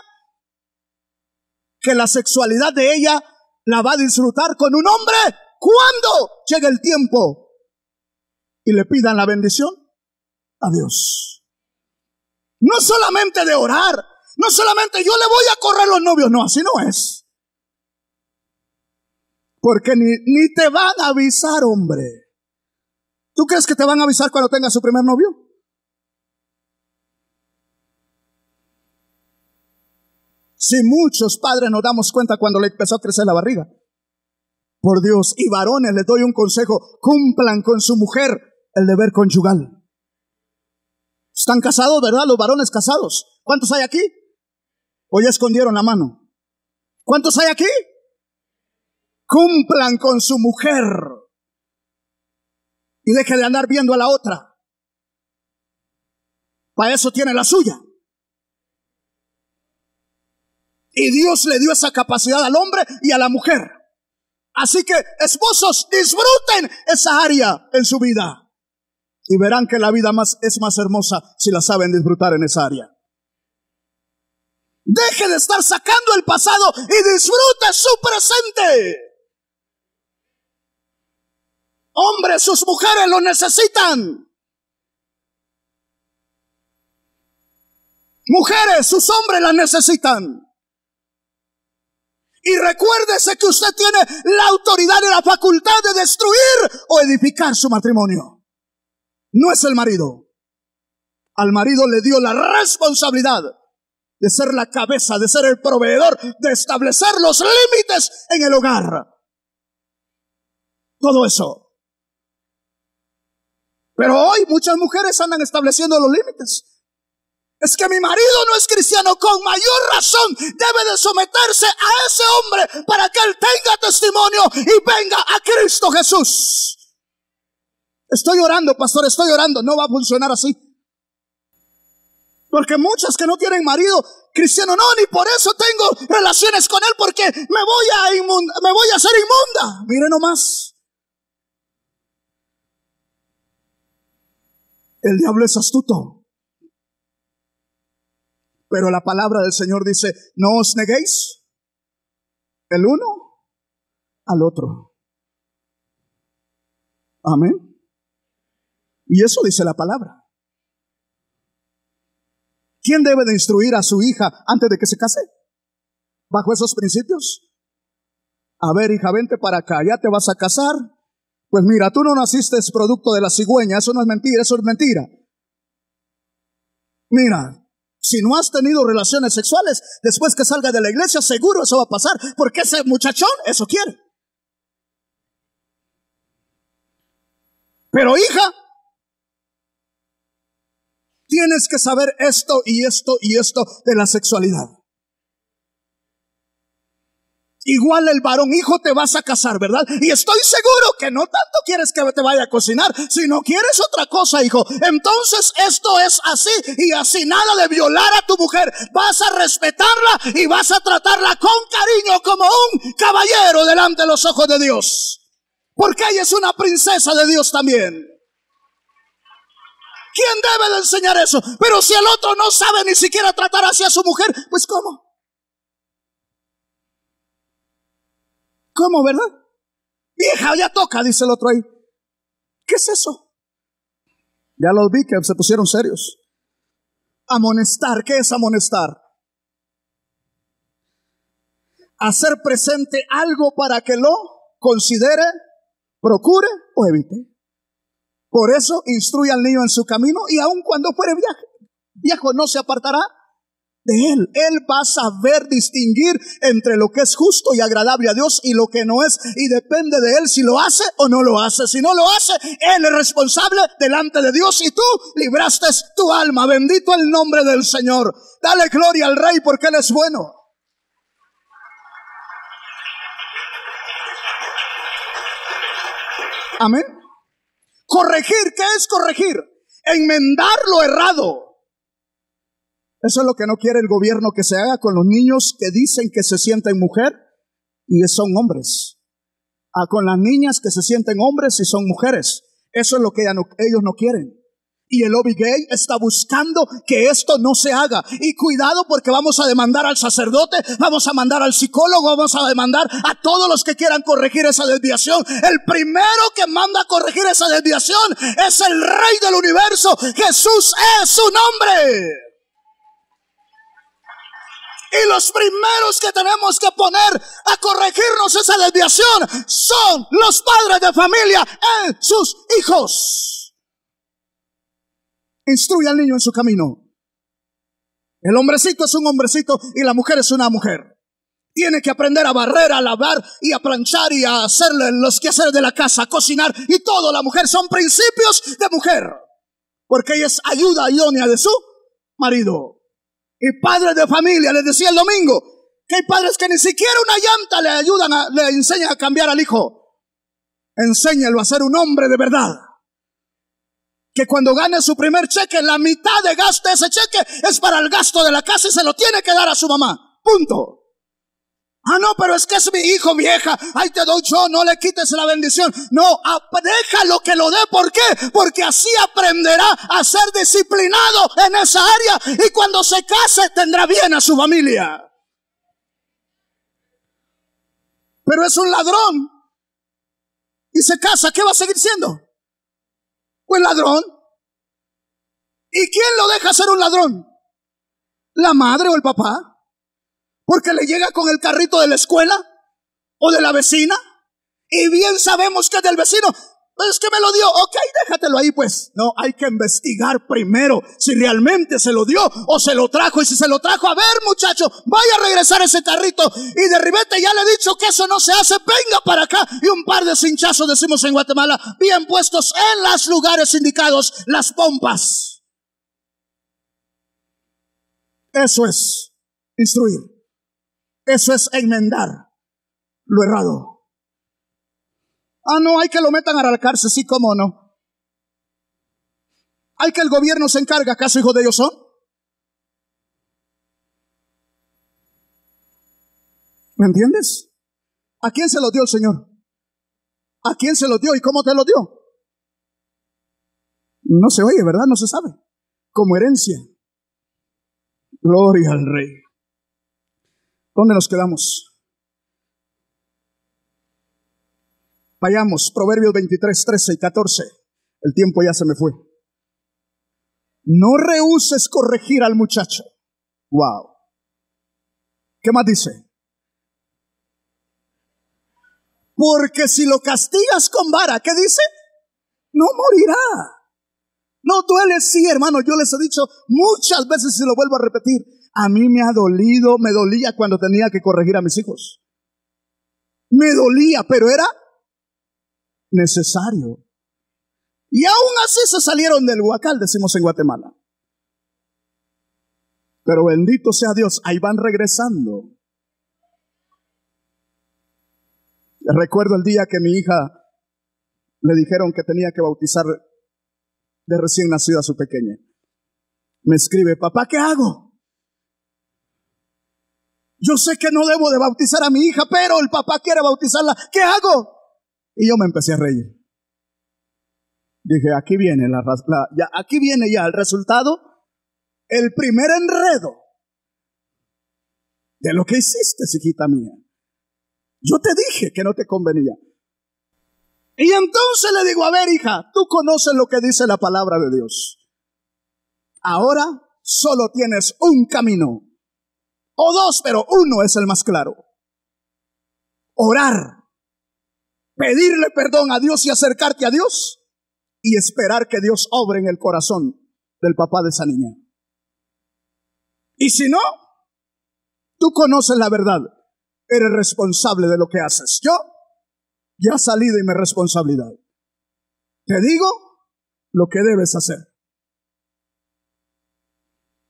Que la sexualidad de ella la va a disfrutar con un hombre cuando llegue el tiempo y le pidan la bendición a Dios. No solamente de orar, no solamente yo le voy a correr los novios, no, así no es. Porque ni te van a avisar, hombre. ¿Tú crees que te van a avisar cuando tengas su primer novio? Si muchos padres nos damos cuenta cuando le empezó a crecer la barriga. Por Dios, y varones, les doy un consejo: cumplan con su mujer el deber conyugal. ¿Están casados, verdad? Los varones casados. ¿Cuántos hay aquí? ¿O ya escondieron la mano? ¿Cuántos hay aquí? Cumplan con su mujer y deje de andar viendo a la otra. Para eso tiene la suya. Y Dios le dio esa capacidad al hombre y a la mujer. Así que, esposos, disfruten esa área en su vida. Y verán que la vida es más hermosa si la saben disfrutar en esa área. Deje de estar sacando el pasado y disfrute su presente. Hombres, sus mujeres lo necesitan. Mujeres, sus hombres la necesitan. Y recuérdese que usted tiene la autoridad y la facultad de destruir o edificar su matrimonio. No es el marido. Al marido le dio la responsabilidad de ser la cabeza, de ser el proveedor, de establecer los límites en el hogar. Todo eso. Pero hoy muchas mujeres andan estableciendo los límites. Es que mi marido no es cristiano, con mayor razón debe de someterse a ese hombre para que él tenga testimonio y venga a Cristo Jesús. Estoy orando, pastor, estoy orando. No va a funcionar así. Porque muchas que no tienen marido cristiano, no, ni por eso tengo relaciones con él, porque me voy a hacer inmunda. Mire nomás. El diablo es astuto. Pero la palabra del Señor dice: no os neguéis el uno al otro. Amén. Y eso dice la palabra. ¿Quién debe de instruir a su hija antes de que se case? ¿Bajo esos principios? A ver, hija, vente para acá, ¿ya te vas a casar? Pues mira, tú no naciste producto de la cigüeña, eso no es mentira, eso es mentira. Mira, si no has tenido relaciones sexuales, después que salga de la iglesia, seguro eso va a pasar, porque ese muchachón eso quiere. Pero hija, tienes que saber esto y esto y esto de la sexualidad. Igual el varón, hijo, te vas a casar, ¿verdad? Y estoy seguro que no tanto quieres que te vaya a cocinar, sino quieres otra cosa, hijo. Entonces esto es así y así, nada de violar a tu mujer. Vas a respetarla y vas a tratarla con cariño como un caballero delante de los ojos de Dios. Porque ella es una princesa de Dios también. ¿Quién debe de enseñar eso? Pero si el otro no sabe ni siquiera tratar así a su mujer, pues ¿cómo? ¿Cómo, verdad? Vieja, ya toca, dice el otro ahí. ¿Qué es eso? Ya los vi que se pusieron serios. Amonestar, ¿qué es amonestar? Hacer presente algo para que lo considere, procure o evite. Por eso instruye al niño en su camino, y aun cuando fuere viejo no se apartará de él. Él va a saber distinguir entre lo que es justo y agradable a Dios y lo que no es, y depende de él si lo hace o no lo hace. Si no lo hace, él es responsable delante de Dios, y tú libraste tu alma. Bendito el nombre del Señor. Dale gloria al Rey porque Él es bueno. Amén. Corregir, ¿qué es corregir? Enmendar lo errado. Eso es lo que no quiere el gobierno que se haga con los niños que dicen que se sienten mujer y son hombres. Con las niñas que se sienten hombres y son mujeres. Eso es lo que ellos no quieren. Y el lobby gay está buscando que esto no se haga. Y cuidado, porque vamos a demandar al sacerdote, vamos a mandar al psicólogo, vamos a demandar a todos los que quieran corregir esa desviación. El primero que manda a corregir esa desviación es el Rey del universo. Jesús es su nombre. Y los primeros que tenemos que poner a corregirnos esa desviación son los padres de familia en sus hijos. Instruye al niño en su camino. El hombrecito es un hombrecito y la mujer es una mujer. Tiene que aprender a barrer, a lavar y a planchar y a hacerle los quehaceres de la casa, a cocinar y todo. La mujer son principios de mujer, porque ella es ayuda idónea de su marido. Y padres de familia, les decía el domingo, que hay padres que ni siquiera una llanta le ayudan, le enseñan a cambiar al hijo. Enséñalo a ser un hombre de verdad. Que cuando gane su primer cheque, la mitad de gasto de ese cheque es para el gasto de la casa y se lo tiene que dar a su mamá. Punto. Ah, no, pero es que es mi hijo, vieja. Ahí te doy yo, no le quites la bendición. No, déjalo que lo dé. ¿Por qué? Porque así aprenderá a ser disciplinado en esa área. Y cuando se case, tendrá bien a su familia. Pero es un ladrón y se casa, ¿qué va a seguir siendo? Pues ladrón. ¿Y quién lo deja ser un ladrón? ¿La madre o el papá? Porque le llega con el carrito de la escuela o de la vecina y bien sabemos que es del vecino. Pues es que me lo dio, ok, déjatelo ahí pues. No, hay que investigar primero si realmente se lo dio o se lo trajo. Y si se lo trajo, a ver muchacho, vaya a regresar ese carrito. Y de ribete ya le he dicho que eso no se hace, venga para acá. Y un par de cinchazos, decimos en Guatemala, bien puestos en los lugares indicados, las pompas. Eso es instruir. Eso es enmendar lo errado. Ah, no, hay que lo metan a la cárcel, sí, cómo no. Hay que el gobierno se encargue, ¿acaso hijos de ellos son? ¿Me entiendes? ¿A quién se lo dio el Señor? ¿A quién se lo dio y cómo te lo dio? No se oye, ¿verdad? No se sabe. Como herencia. Gloria al Rey. ¿Dónde nos quedamos? Vayamos, Proverbios 23, 13 y 14. El tiempo ya se me fue. No rehúses corregir al muchacho. Wow. ¿Qué más dice? Porque si lo castigas con vara, ¿qué dice? No morirá. No duele, sí, hermano. Yo les he dicho muchas veces y lo vuelvo a repetir. A mí me ha dolido, me dolía cuando tenía que corregir a mis hijos. Me dolía, pero era necesario. Y aún así se salieron del huacal, decimos en Guatemala. Pero bendito sea Dios, ahí van regresando. Recuerdo el día que mi hija le dijeron que tenía que bautizar de recién nacida a su pequeña. Me escribe, papá, ¿qué hago? Yo sé que no debo de bautizar a mi hija, pero el papá quiere bautizarla. ¿Qué hago? Y yo me empecé a reír. Dije, aquí viene aquí viene ya el resultado, el primer enredo de lo que hiciste, hijita mía. Yo te dije que no te convenía. Y entonces le digo, a ver, hija, tú conoces lo que dice la palabra de Dios. Ahora solo tienes un camino. O dos, pero uno es el más claro. Orar. Pedirle perdón a Dios y acercarte a Dios. Y esperar que Dios obre en el corazón del papá de esa niña. Y si no, tú conoces la verdad. Eres responsable de lo que haces. Yo ya salí de mi responsabilidad. Te digo lo que debes hacer.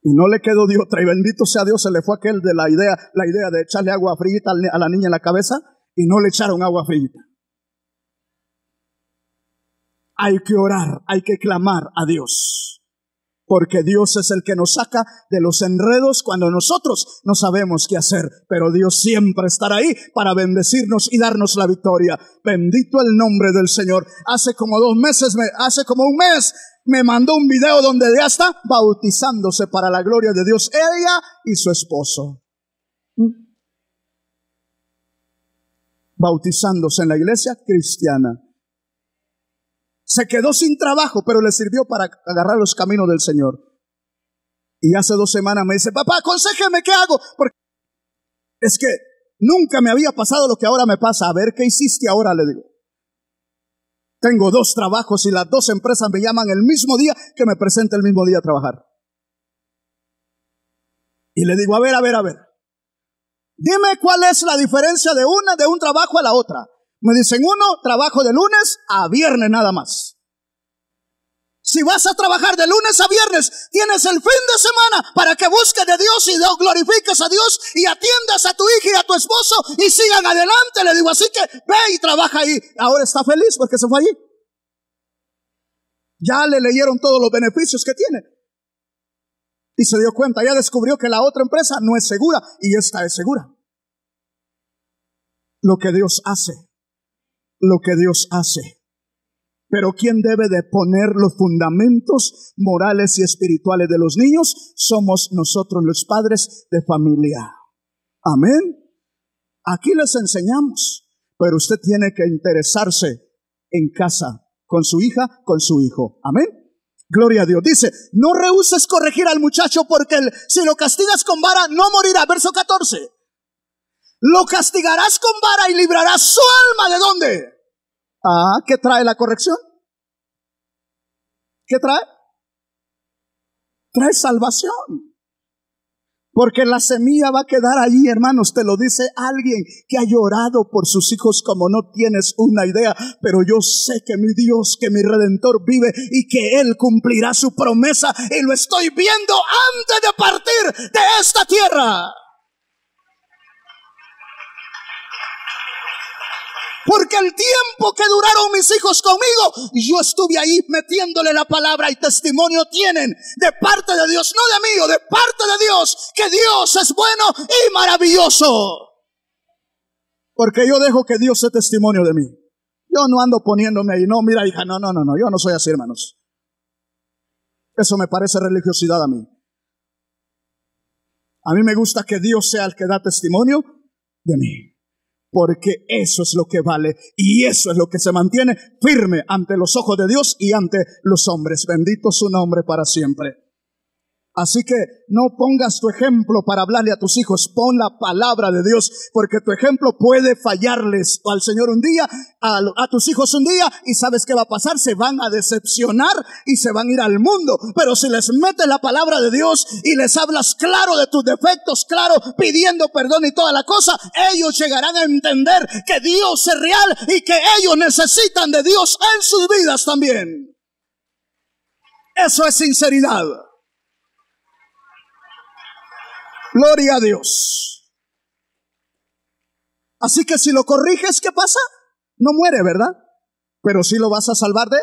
Y no le quedó de otra. Y bendito sea Dios, se le fue aquel de la idea de echarle agua fría a la niña en la cabeza. Y no le echaron agua fría. Hay que orar, hay que clamar a Dios. Porque Dios es el que nos saca de los enredos cuando nosotros no sabemos qué hacer. Pero Dios siempre estará ahí para bendecirnos y darnos la victoria. Bendito el nombre del Señor. Hace como un mes, me mandó un video donde ya está bautizándose para la gloria de Dios. Ella y su esposo. Bautizándose en la iglesia cristiana. Se quedó sin trabajo, pero le sirvió para agarrar los caminos del Señor. Y hace 2 semanas me dice, papá, aconséjeme, ¿qué hago? Porque Es que nunca me había pasado lo que ahora me pasa. A ver, ¿qué hiciste ahora? Le digo. Tengo 2 trabajos y las 2 empresas me llaman el mismo día que me presente el mismo día a trabajar. Y le digo, a ver. Dime cuál es la diferencia de un trabajo a la otra. Me dicen, uno, trabajo de lunes a viernes nada más. Si vas a trabajar de lunes a viernes, tienes el fin de semana para que busques de Dios y glorifiques a Dios y atiendas a tu hija y a tu esposo y sigan adelante. Le digo, así que ve y trabaja ahí. Ahora está feliz porque se fue allí. Ya le leyeron todos los beneficios que tiene. Y se dio cuenta, ya descubrió que la otra empresa no es segura y esta es segura. Lo que Dios hace. Pero ¿quién debe de poner los fundamentos morales y espirituales de los niños? Somos nosotros los padres de familia. Amén. Aquí les enseñamos, pero usted tiene que interesarse en casa, con su hija, con su hijo. Amén. Gloria a Dios. Dice, no rehuses corregir al muchacho porque si lo castigas con vara no morirá. Verso 14. Lo castigarás con vara y librarás su alma. ¿De dónde? ¿Qué trae la corrección? ¿Qué trae? Trae salvación. Porque la semilla va a quedar allí, hermanos. Te lo dice alguien que ha llorado por sus hijos como no tienes una idea. Pero yo sé que mi Dios, que mi Redentor vive y que Él cumplirá su promesa. Y lo estoy viendo antes de partir de esta tierra. Porque el tiempo que duraron mis hijos conmigo, yo estuve ahí metiéndole la palabra y testimonio tienen de parte de Dios, no de mí, de parte de Dios, que Dios es bueno y maravilloso. Porque yo dejo que Dios sea testimonio de mí. Yo no ando poniéndome ahí, no, mira hija, no, yo no soy así, hermanos. Eso me parece religiosidad a mí. A mí me gusta que Dios sea el que da testimonio de mí. Porque eso es lo que vale y eso es lo que se mantiene firme ante los ojos de Dios y ante los hombres. Bendito su nombre para siempre. Así que no pongas tu ejemplo para hablarle a tus hijos, pon la palabra de Dios, porque tu ejemplo puede fallarles al Señor un día, a tus hijos un día, y ¿sabes qué va a pasar? Se van a decepcionar y se van a ir al mundo. Pero si les metes la palabra de Dios y les hablas claro de tus defectos, claro, pidiendo perdón y toda la cosa, ellos llegarán a entender que Dios es real y que ellos necesitan de Dios en sus vidas también. Eso es sinceridad. Gloria a Dios. Así que si lo corriges, ¿qué pasa? No muere, ¿verdad? Pero sí lo vas a salvar de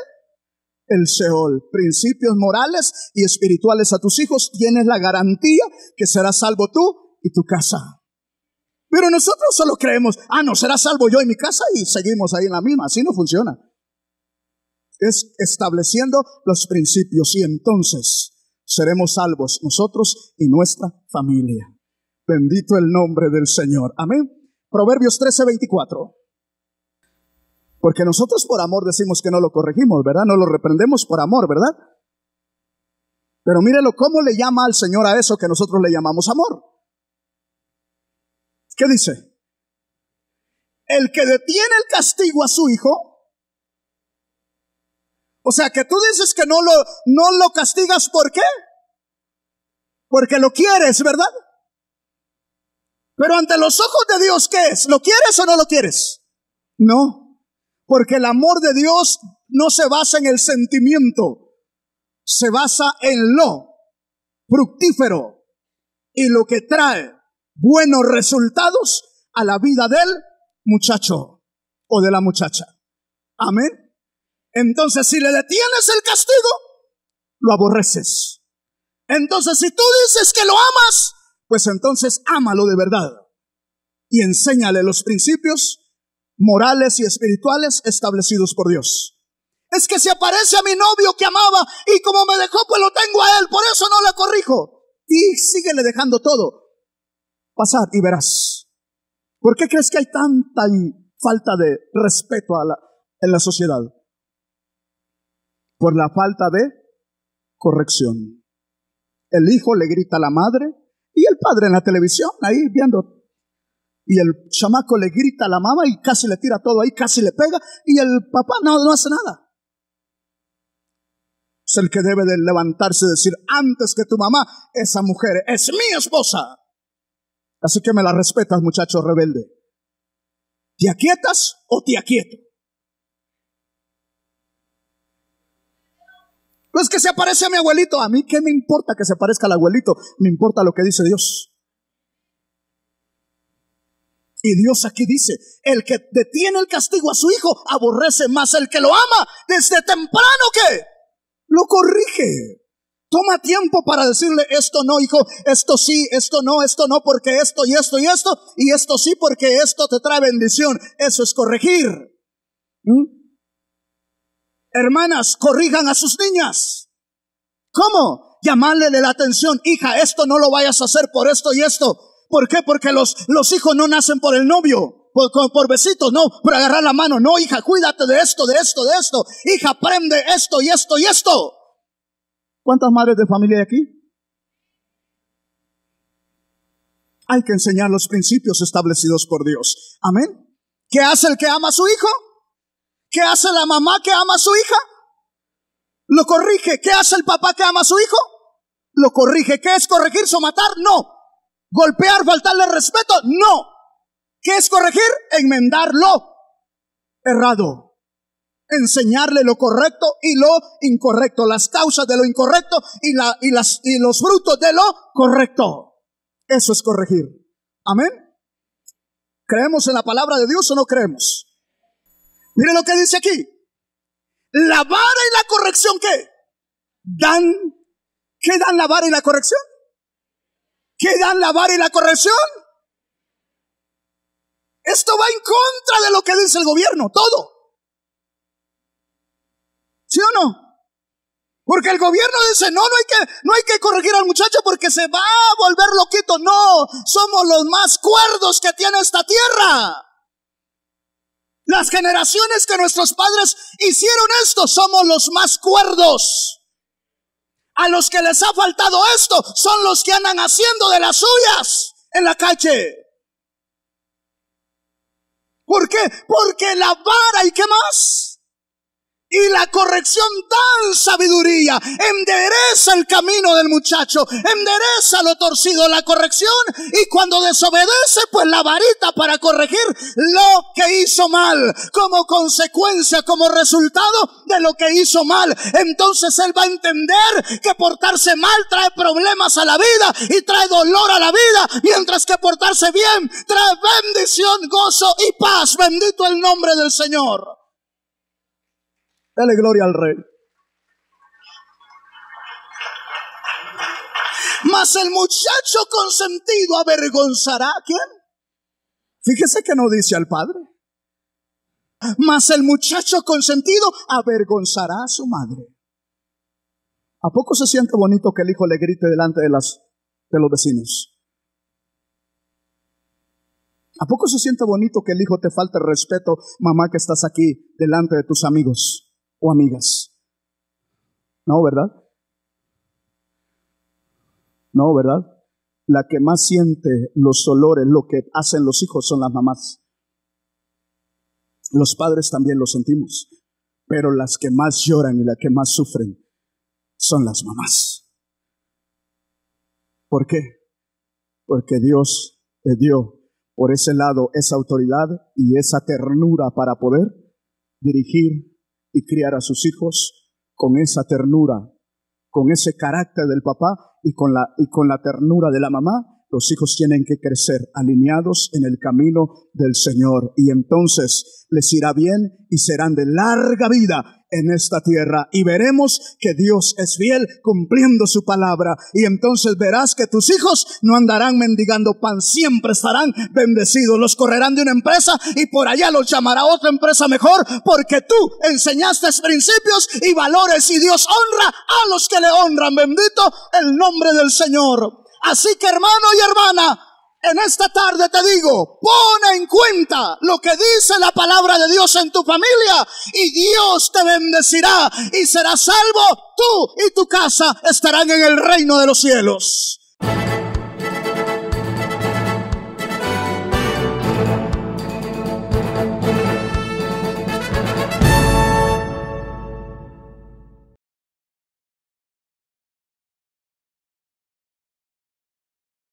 el Seol. Principios morales y espirituales a tus hijos. Tienes la garantía que serás salvo tú y tu casa. Pero nosotros solo creemos, no, será salvo yo y mi casa y seguimos ahí en la misma. Así no funciona. Es estableciendo los principios y entonces seremos salvos nosotros y nuestra familia. Bendito el nombre del Señor. Amén. Proverbios 13:24. Porque nosotros por amor decimos que no lo corregimos, ¿verdad? No lo reprendemos por amor, ¿verdad? Pero mírelo cómo le llama al Señor a eso que nosotros le llamamos amor. ¿Qué dice? El que detiene el castigo a su hijo. O sea, que tú dices que no lo castigas, ¿por qué? Porque lo quieres, ¿verdad? Pero ante los ojos de Dios, ¿qué es? ¿Lo quieres o no lo quieres? No, porque el amor de Dios no se basa en el sentimiento, se basa en lo fructífero y lo que trae buenos resultados a la vida del muchacho o de la muchacha. Amén. Entonces, si le detienes el castigo, lo aborreces. Entonces, si tú dices que lo amas, pues entonces ámalo de verdad. Y enséñale los principios morales y espirituales establecidos por Dios. Es que si aparece a mi novio que amaba y como me dejó, pues lo tengo a él, por eso no le corrijo. Y síguele dejando todo pasar y verás. ¿Por qué crees que hay tanta falta de respeto en la sociedad? Por la falta de corrección. El hijo le grita a la madre y el padre en la televisión, ahí viendo Y el chamaco le grita a la mamá y casi le tira todo ahí, casi le pega, y el papá no hace nada. Es el que debe de levantarse y decir: antes que tu mamá, esa mujer es mi esposa. Así que me la respetas, muchacho rebelde. ¿Te aquietas o te aquieto? Pues que se aparece a mi abuelito. A mí qué me importa que se parezca al abuelito, me importa lo que dice Dios. Y Dios aquí dice: el que detiene el castigo a su hijo aborrece, más el que lo ama desde temprano ¿qué? Lo corrige. Toma tiempo para decirle: esto no, hijo, esto sí, esto no, porque esto y esto y esto, y esto sí porque esto te trae bendición. Eso es corregir. Hermanas, corrijan a sus niñas. ¿Cómo? Llamarle la atención: hija, esto no lo vayas a hacer por esto y esto. ¿Por qué? Porque los hijos no nacen por el novio, por besitos, no, por agarrar la mano. No, hija, cuídate de esto, de esto, de esto. Hija, aprende esto y esto y esto. ¿Cuántas madres de familia hay aquí? Hay que enseñar los principios establecidos por Dios. Amén. ¿Qué hace el que ama a su hijo? ¿Qué hace la mamá que ama a su hija? Lo corrige. ¿Qué hace el papá que ama a su hijo? Lo corrige. ¿Qué es corregirse o matar? No. ¿Golpear, faltarle respeto? No. ¿Qué es corregir? Enmendarlo errado. Enseñarle lo correcto y lo incorrecto, las causas de lo incorrecto y los frutos de lo correcto. Eso es corregir. Amén. ¿Creemos en la palabra de Dios o no creemos? Mire lo que dice aquí: la vara y la corrección, ¿qué? ¿Qué dan la vara y la corrección? ¿Qué dan la vara y la corrección? Esto va en contra de lo que dice el gobierno, todo. ¿Sí o no? Porque el gobierno dice: no hay que corregir al muchacho porque se va a volver loquito. No, somos los más cuerdos que tiene esta tierra. Las generaciones que nuestros padres hicieron esto, somos los más cuerdos. A los que les ha faltado esto son los que andan haciendo de las suyas en la calle. ¿Por qué? Porque la vara y qué más. Y la corrección dan sabiduría, endereza el camino del muchacho, endereza lo torcido, la corrección. Y cuando desobedece, pues la varita para corregir lo que hizo mal, como consecuencia, como resultado de lo que hizo mal. Entonces él va a entender que portarse mal trae problemas a la vida y trae dolor a la vida, mientras que portarse bien trae bendición, gozo y paz. Bendito el nombre del Señor. Dale gloria al Rey. Mas el muchacho consentido avergonzará ¿a quién? Fíjese que no dice al padre. Mas el muchacho consentido avergonzará a su madre. ¿A poco se siente bonito que el hijo le grite delante de los vecinos? ¿A poco se siente bonito que el hijo te falte el respeto, mamá, que estás aquí delante de tus amigos o amigas? No, ¿verdad? No, ¿verdad? La que más siente los dolores, lo que hacen los hijos, son las mamás. Los padres también lo sentimos, pero las que más lloran y las que más sufren son las mamás. ¿Por qué? Porque Dios le dio por ese lado esa autoridad y esa ternura para poder dirigir y criar a sus hijos con esa ternura, con ese carácter del papá y con la ternura de la mamá. Los hijos tienen que crecer alineados en el camino del Señor, y entonces les irá bien y serán de larga vida en esta tierra, y veremos que Dios es fiel cumpliendo su palabra. Y entonces verás que tus hijos no andarán mendigando pan, siempre estarán bendecidos. Los correrán de una empresa y por allá los llamará otra empresa mejor, porque tú enseñaste principios y valores, y Dios honra a los que le honran. Bendito el nombre del Señor. Así que, hermano y hermana, en esta tarde te digo, pon en cuenta lo que dice la palabra de Dios en tu familia, y Dios te bendecirá y serás salvo. Tú y tu casa estarán en el reino de los cielos.